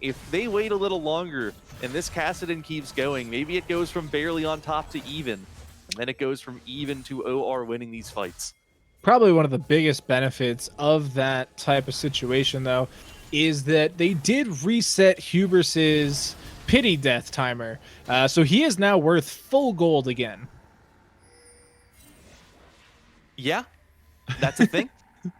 If they wait a little longer and this Kassadin keeps going, maybe it goes from barely on top to even, and then it goes from even to OR winning these fights. Probably one of the biggest benefits of that type of situation, though, is that they did reset Hubris's pity death timer. So he is now worth full gold again. Yeah, that's a thing.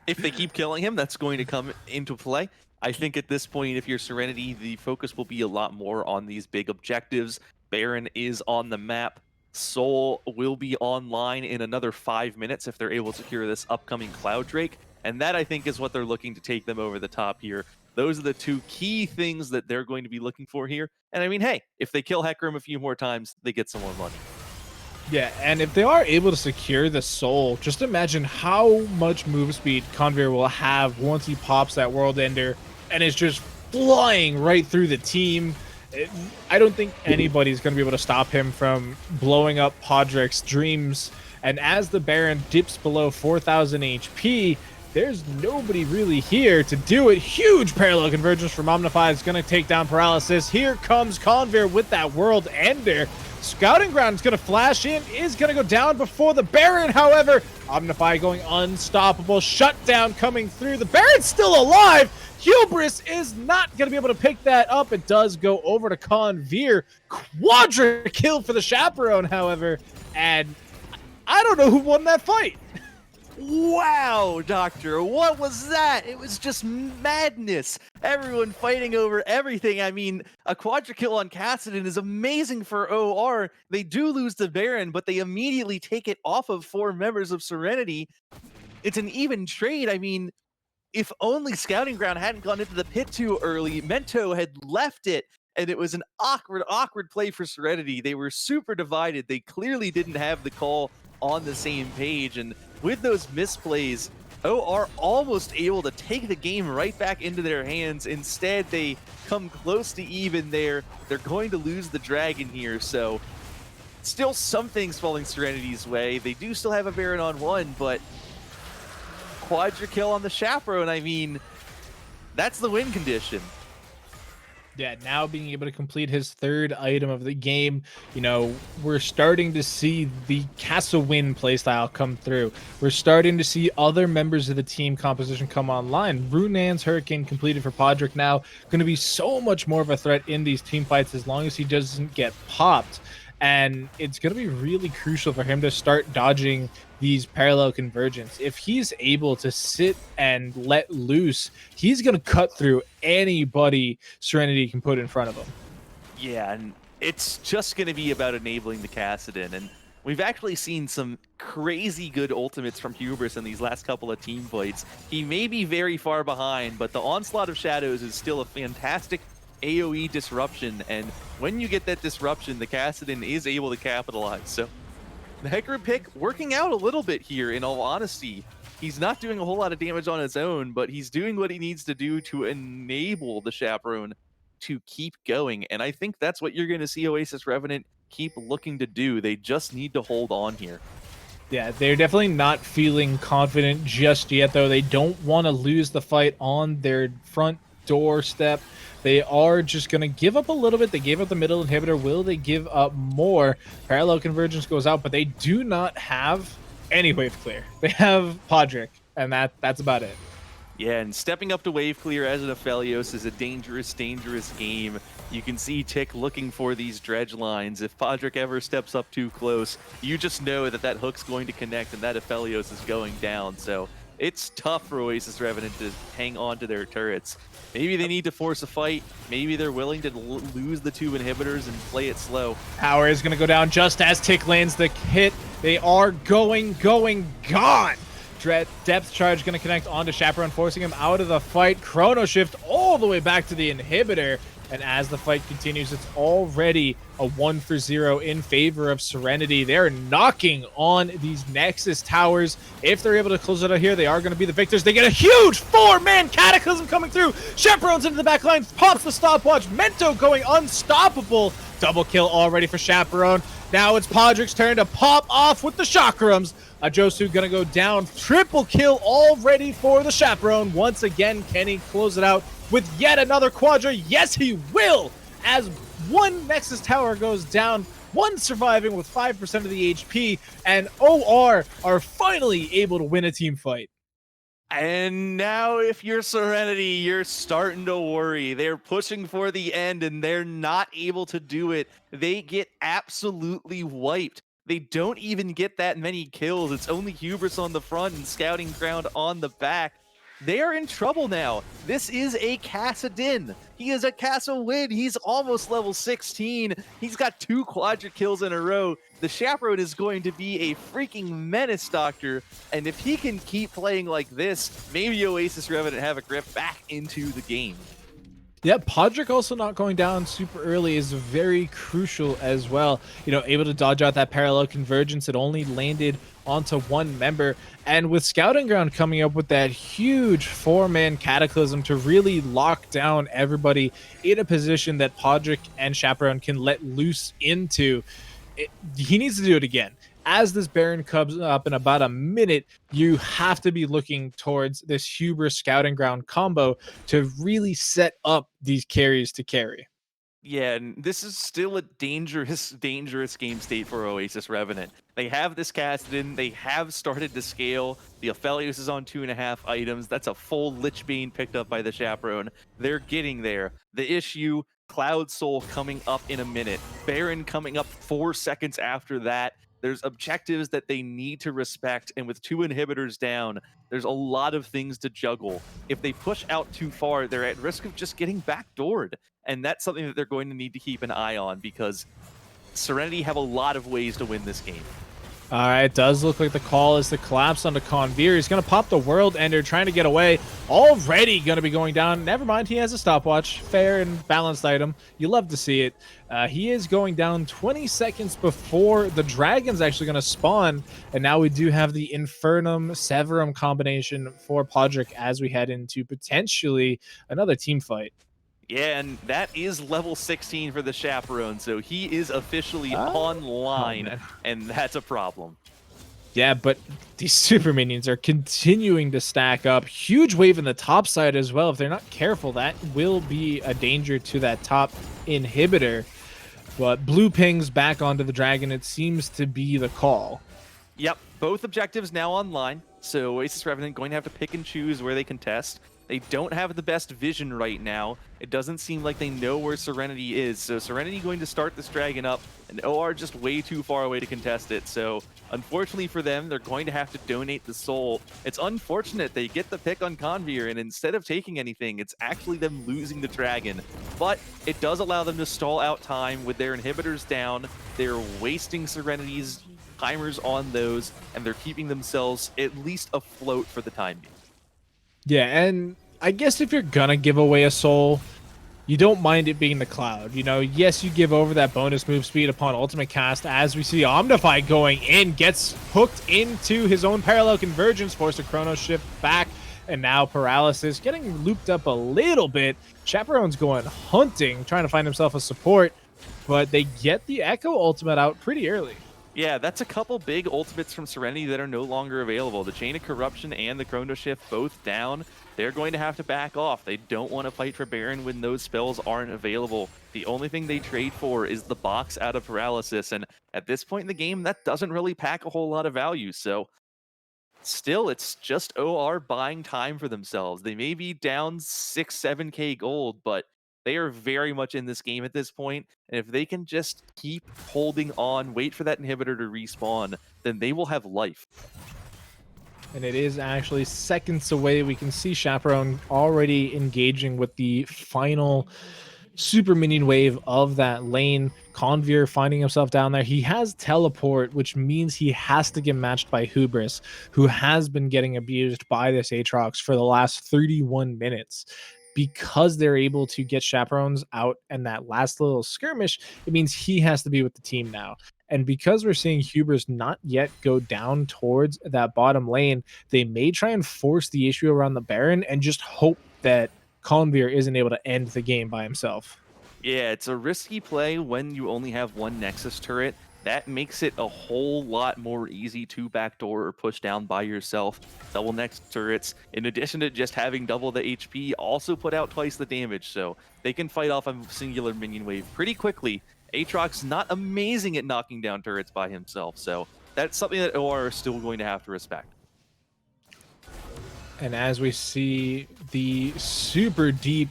If they keep killing him, that's going to come into play. I think at this point, if you're Serenity, the focus will be a lot more on these big objectives. Baron is on the map. Soul will be online in another 5 minutes if they're able to secure this upcoming Cloud Drake. And that, I think, is what they're looking to take them over the top here. Those are the two key things that they're going to be looking for here. And I mean, hey, if they kill Hecarim a few more times, they get some more money. Yeah, and if they are able to secure the soul, just imagine how much move speed Conveer will have once he pops that World Ender and is just flying right through the team. I don't think anybody's going to be able to stop him from blowing up Podrick's dreams. And as the Baron dips below 4,000 HP, there's nobody really here to do it. Huge parallel convergence from Omnify is going to take down Paralysis. Here comes Conveer with that World Ender. Scouting Ground is going to flash in, is going to go down before the Baron, however. Omnify going unstoppable, shutdown coming through. The Baron's still alive. Hubris is not going to be able to pick that up. It does go over to Conveer. Quadra kill for the Chaperone, however. And I don't know who won that fight. Wow, Doctor, what was that? It was just madness. Everyone fighting over everything. I mean, a quadra kill on Kassadin is amazing for OR. They do lose the Baron, but they immediately take it off of 4 members of Serenity. It's an even trade. I mean, if only Scouting Ground hadn't gone into the pit too early, Mento had left it, and it was an awkward play for Serenity. They were super divided. They clearly didn't have the call on the same page, and with those misplays, OR almost able to take the game right back into their hands. Instead, they come close to even there. They're going to lose the Dragon here, so still some things falling Serenity's way. They do still have a Baron on 1, but quadra kill on the Chaperone, I mean, that's the win condition. Yeah, now being able to complete his 3rd item of the game, you know, we're starting to see the Castle Win playstyle come through. We're starting to see other members of the team composition come online. Runan's Hurricane completed for Podrick now, going to be so much more of a threat in these team fights as long as he doesn't get popped. And it's going to be really crucial for him to start dodging these parallel convergence. If he's able to sit and let loose, he's going to cut through anybody Serenity can put in front of him. Yeah, and it's just going to be about enabling the Kassadin. And we've actually seen some crazy good ultimates from Hubris in these last couple of team fights. He may be very far behind, but the Onslaught of Shadows is still a fantastic AoE disruption, and when you get that disruption, the Kassadin is able to capitalize. So the Hecarim pick working out a little bit here, in all honesty. He's not doing a whole lot of damage on his own, but he's doing what he needs to do to enable the Chaperone to keep going. And I think that's what you're going to see Oasis Revenant keep looking to do. They just need to hold on here. Yeah, they're definitely not feeling confident just yet, though. They don't want to lose the fight on their front doorstep. They are just going to give up a little bit. They gave up the middle inhibitor. Will they give up more? Parallel convergence goes out, but they do not have any wave clear. They have Podrick, and that's about it. Yeah, and stepping up to wave clear as an Aphelios is a dangerous, dangerous game. You can see Tick looking for these dredge lines. If Podrick ever steps up too close, you just know that that hook's going to connect and that Aphelios is going down. So it's tough for Oasis Revenant to hang on to their turrets. Maybe they need to force a fight. Maybe they're willing to lose the 2 inhibitors and play it slow. Power is going to go down just as Tick lands the hit. They are gone. Depth charge going to connect onto Chaperone, forcing him out of the fight. Chrono shift all the way back to the inhibitor. And as the fight continues, it's already a 1-for-0 in favor of Serenity. They're knocking on these Nexus towers. If they're able to close it out here, they are going to be the victors. They get a huge 4-man Cataclysm coming through. Chaperone's into the back line, pops the stopwatch. Mento going unstoppable. Double kill already for Chaperone. Now it's Podrick's turn to pop off with the Chakrams. Josu gonna go down. Triple kill already for the Chaperone. Once again, can he close it out with yet another Quadra? Yes, he will! As one Nexus tower goes down, one surviving with 5% of the HP, and OR are finally able to win a team fight. And now if you're Serenity, you're starting to worry. They're pushing for the end and they're not able to do it. They get absolutely wiped. They don't even get that many kills. It's only Hubris on the front and Scouting Ground on the back. They are in trouble now. This is a Kassadin. He is a Castle win. He's almost level 16. He's got 2 quadra kills in a row. The Chaperone is going to be a freaking menace, Doctor. And if he can keep playing like this, maybe Oasis Revenant have a grip back into the game. Yeah, Podrick also not going down super early is very crucial as well. You know, able to dodge out that parallel convergence. It only landed onto 1 member. And with Scouting Ground coming up with that huge 4-man Cataclysm to really lock down everybody in a position that Podrick and Chaperone can let loose into, he needs to do it again. As this Baron comes up in about a minute, you have to be looking towards this Hubris Scouting Ground combo to really set up these carries to carry. Yeah, and this is still a dangerous, dangerous game state for Oasis Revenant. They have this Kassadin, they have started to scale. The Aphelios is on 2.5 items. That's a full Lichbane picked up by the Chaperone. They're getting there. The issue, Cloud Soul coming up in a minute. Baron coming up 4 seconds after that. There's objectives that they need to respect, and with 2 inhibitors down, there's a lot of things to juggle. If they push out too far, they're at risk of just getting backdoored, and that's something that they're going to need to keep an eye on because Serenity have a lot of ways to win this game. All right, it does look like the call is to collapse onto Conveer. He's going to pop the World Ender, trying to get away. Already going to be going down. Never mind, he has a stopwatch. Fair and balanced item. You love to see it. He is going down 20 seconds before the Dragon's actually going to spawn. And now we do have the Infernum Severum combination for Podrick as we head into potentially another team fight. Yeah, and that is level 16 for the Chaperone, so he is officially online, and that's a problem. Yeah, but these super minions are continuing to stack up. Huge wave in the top side as well. If they're not careful, that will be a danger to that top inhibitor. But blue pings back onto the Dragon. It seems to be the call. Yep, both objectives now online, so Oasis Revenant going to have to pick and choose where they contest. They don't have the best vision right now. It doesn't seem like they know where Serenity is. So Serenity going to start this Dragon up, and OR just way too far away to contest it. So unfortunately for them, they're going to have to donate the soul. It's unfortunate they get the pick on Conveer, and instead of taking anything, it's actually them losing the Dragon. But it does allow them to stall out time with their inhibitors down. They're wasting Serenity's timers on those, and they're keeping themselves at least afloat for the time being. Yeah, and I guess if you're gonna give away a soul, you don't mind it being the Cloud. You know, yes, you give over that bonus move speed upon ultimate cast, as we see Omnify going in, gets hooked into his own parallel convergence, force a Chrono Shift back, and now Paralysis getting looped up a little bit. Chaperone's going hunting, trying to find himself a support, but they get the Echo ultimate out pretty early. Yeah, that's a couple big ultimates from Serenity that are no longer available. The Chain of Corruption and the Chrono Shift both down. They're going to have to back off. They don't want to fight for Baron when those spells aren't available. The only thing they trade for is the box out of Paralysis, and at this point in the game, that doesn't really pack a whole lot of value. So still, it's just OR buying time for themselves. They may be down 6-7k gold, but they are very much in this game at this point. And if they can just keep holding on, wait for that inhibitor to respawn, then they will have life. And it is actually seconds away. We can see Chaperone already engaging with the final super minion wave of that lane. Convier finding himself down there. He has teleport, which means he has to get matched by Hubris, who has been getting abused by this Aatrox for the last 31 minutes. Because they're able to get Chaperones out and that last little skirmish, it means he has to be with the team now. And because we're seeing Hubris not yet go down towards that bottom lane, they may try and force the issue around the Baron and just hope that Convier isn't able to end the game by himself. Yeah, it's a risky play when you only have one Nexus turret. That makes it a whole lot more easy to backdoor or push down by yourself. Double Nexus turrets, in addition to just having double the HP, also put out twice the damage, so they can fight off a singular minion wave pretty quickly. Aatrox not amazing at knocking down turrets by himself, so that's something that OR are still going to have to respect. And as we see the super deep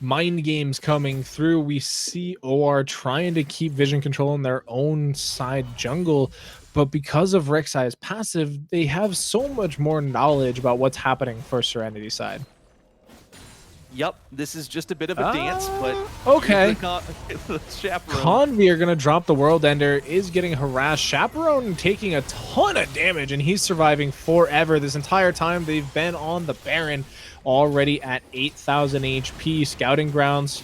mind games coming through, we see OR trying to keep vision control in their own side jungle, but because of Rek'Sai's passive, they have so much more knowledge about what's happening for Serenity side. Yep, this is just a bit of a dance, but okay. The Chaperone. Convier gonna drop the World Ender, is getting harassed. Chaperone taking a ton of damage, and he's surviving forever. This entire time they've been on the Baron, already at 8,000 HP. Scouting Grounds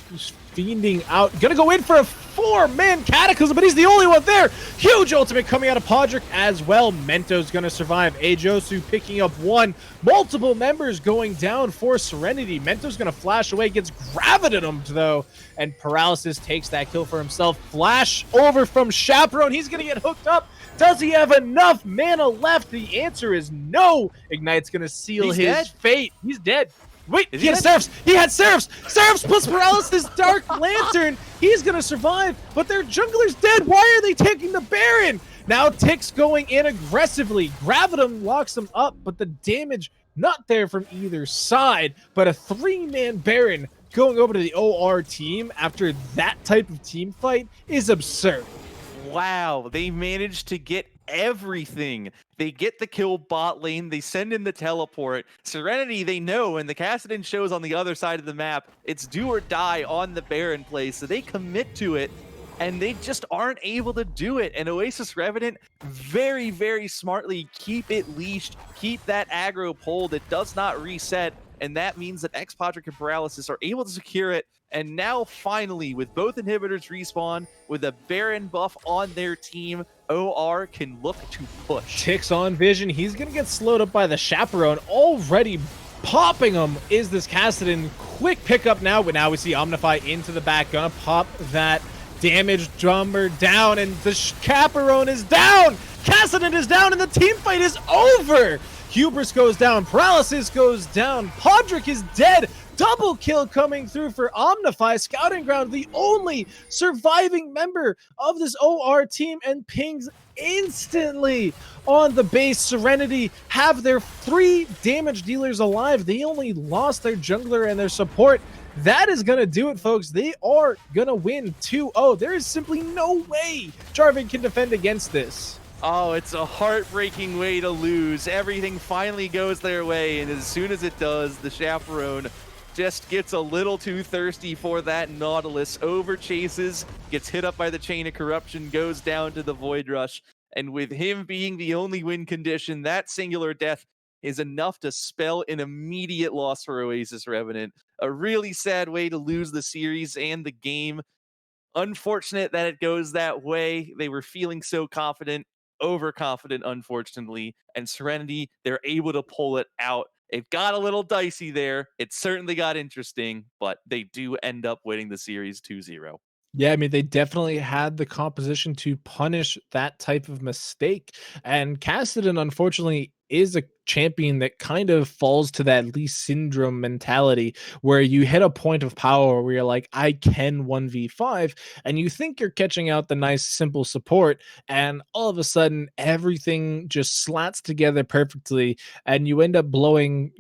fiending out, gonna go in for a 4-man Cataclysm, but he's the only one there. Huge ultimate coming out of Podrick as well. Mento's gonna survive. Ajosu picking up one. Multiple members going down for Serenity. Mento's gonna flash away, gets Gravitated though, and Paralysis takes that kill for himself. Flash over from Chaperone. He's gonna get hooked up. Does he have enough mana left? The answer is no. Ignite's gonna seal his fate. He's dead. Wait, he had Seraphs! He had Seraphs! Seraphs plus Paralysis Dark Lantern! He's gonna survive, but their jungler's dead! Why are they taking the Baron? Now Tick's going in aggressively. Gravitum locks them up, but the damage not there from either side. But a 3-man Baron going over to the OR team after that type of team fight is absurd. Wow, they managed to get everything. They get the kill bot lane, they send in the teleport. Serenity, they know, and the Kassadin shows on the other side of the map, it's do or die on the Baron play, so they commit to it, and they just aren't able to do it. And Oasis Revenant very, very smartly keep it leashed, keep that aggro pulled, it does not reset, and that means that Podrick and Paralysis are able to secure it. And now finally, with both inhibitors respawn, with a Baron buff on their team, OR can look to push. Tick's on vision. He's going to get slowed up by the Chaperone. Already popping him is this Kassadin. Quick pickup now, but now we see Omnify into the back. Gonna pop that damage drummer down, and the Chaperone is down! Kassadin is down, and the team fight is over! Hubris goes down. Paralysis goes down. Podrick is dead. Double kill coming through for Omnify. Scouting Ground, the only surviving member of this OR team, and pings instantly on the base. Serenity have their 3 damage dealers alive. They only lost their jungler and their support. That is going to do it, folks. They are going to win 2-0. There is simply no way Jarvan can defend against this. Oh, it's a heartbreaking way to lose. Everything finally goes their way, and as soon as it does, the Chaperone just gets a little too thirsty for that Nautilus, overchases, gets hit up by the Chain of Corruption, goes down to the Void Rush, and with him being the only win condition, that singular death is enough to spell an immediate loss for Oasis Revenant. A really sad way to lose the series and the game. Unfortunate that it goes that way. They were feeling so confident, overconfident, unfortunately. And Serenity, they're able to pull it out. It got a little dicey there. It certainly got interesting, but they do end up winning the series 2-0. Yeah, I mean, they definitely had the composition to punish that type of mistake. And Cassidy, unfortunately, is a champion that kind of falls to that Lee syndrome mentality where you hit a point of power where you're like, I can 1v5, and you think you're catching out the nice, simple support, and all of a sudden, everything just slats together perfectly, and you end up blowing,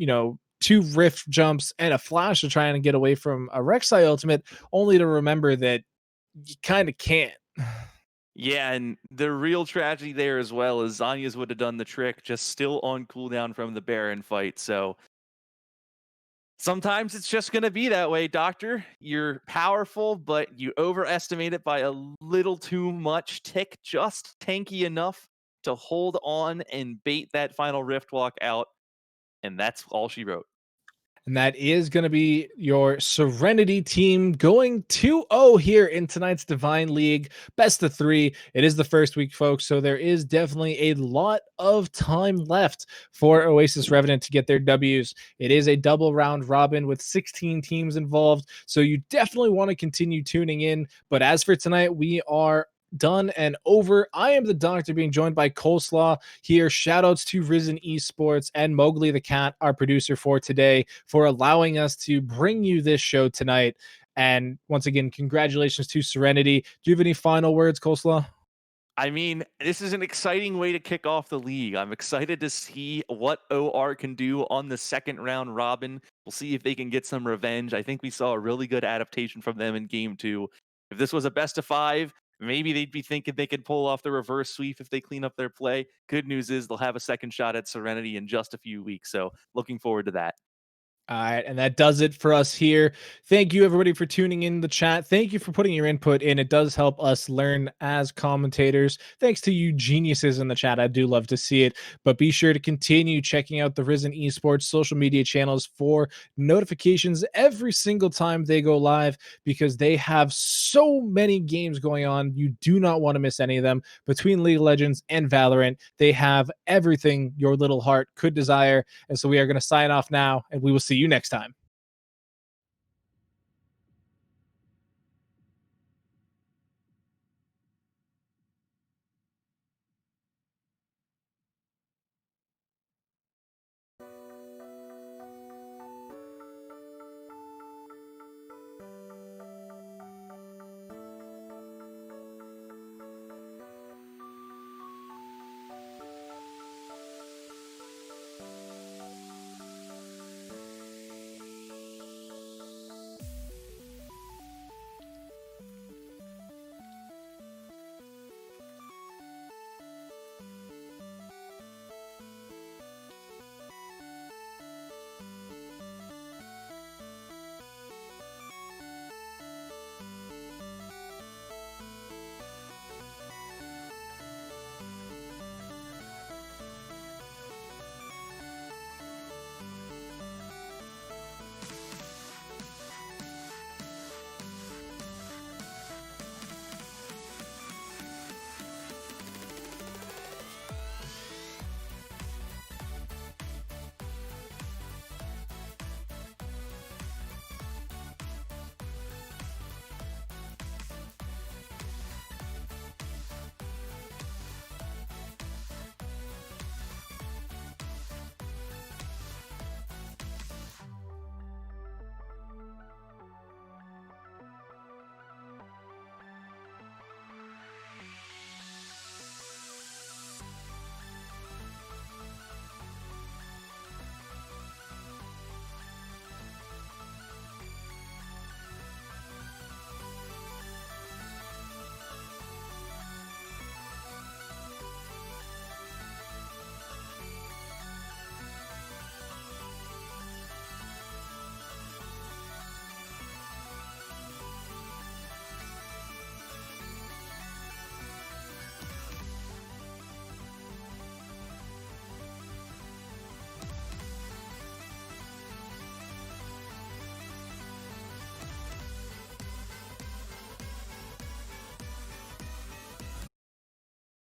two rift jumps and a flash to try and get away from a Rek'Sai ultimate, only to remember that you kind of can't. Yeah, and the real tragedy there as well is Zanya's would have done the trick, just still on cooldown from the Baron fight. So sometimes it's just going to be that way, Doctor. You're powerful, but you overestimate it by a little too much. Tick just tanky enough to hold on and bait that final Rift Walk out. And that's all she wrote. And that is going to be your Serenity team going 2-0 here in tonight's Divine League. Best of three. It is the first week, folks, so there is definitely a lot of time left for Oasis Revenant to get their Ws. It is a double round robin with 16 teams involved, so you definitely want to continue tuning in. But as for tonight, we are done and over. I am the Doctor, being joined by Coleslaw here. Shout outs to Risen Esports and Mowgli the Cat, our producer for today, for allowing us to bring you this show tonight. And once again, congratulations to Serenity. Do you have any final words, Coleslaw? I mean, this is an exciting way to kick off the league. I'm excited to see what OR can do on the second round robin. We'll see if they can get some revenge. I think we saw a really good adaptation from them in game 2. If this was a best of 5, maybe they'd be thinking they could pull off the reverse sweep if they clean up their play. Good news is they'll have a second shot at Serenity in just a few weeks. So looking forward to that. All right, and that does it for us here. Thank you, everybody, for tuning in the chat. Thank you for putting your input in. It does help us learn as commentators. Thanks to you geniuses in the chat. I do love to see it. But be sure to continue checking out the Risen Esports social media channels for notifications every single time they go live, because they have so many games going on. You do not want to miss any of them. Between League of Legends and Valorant, they have everything your little heart could desire. And so we are going to sign off now, and we will see you next time.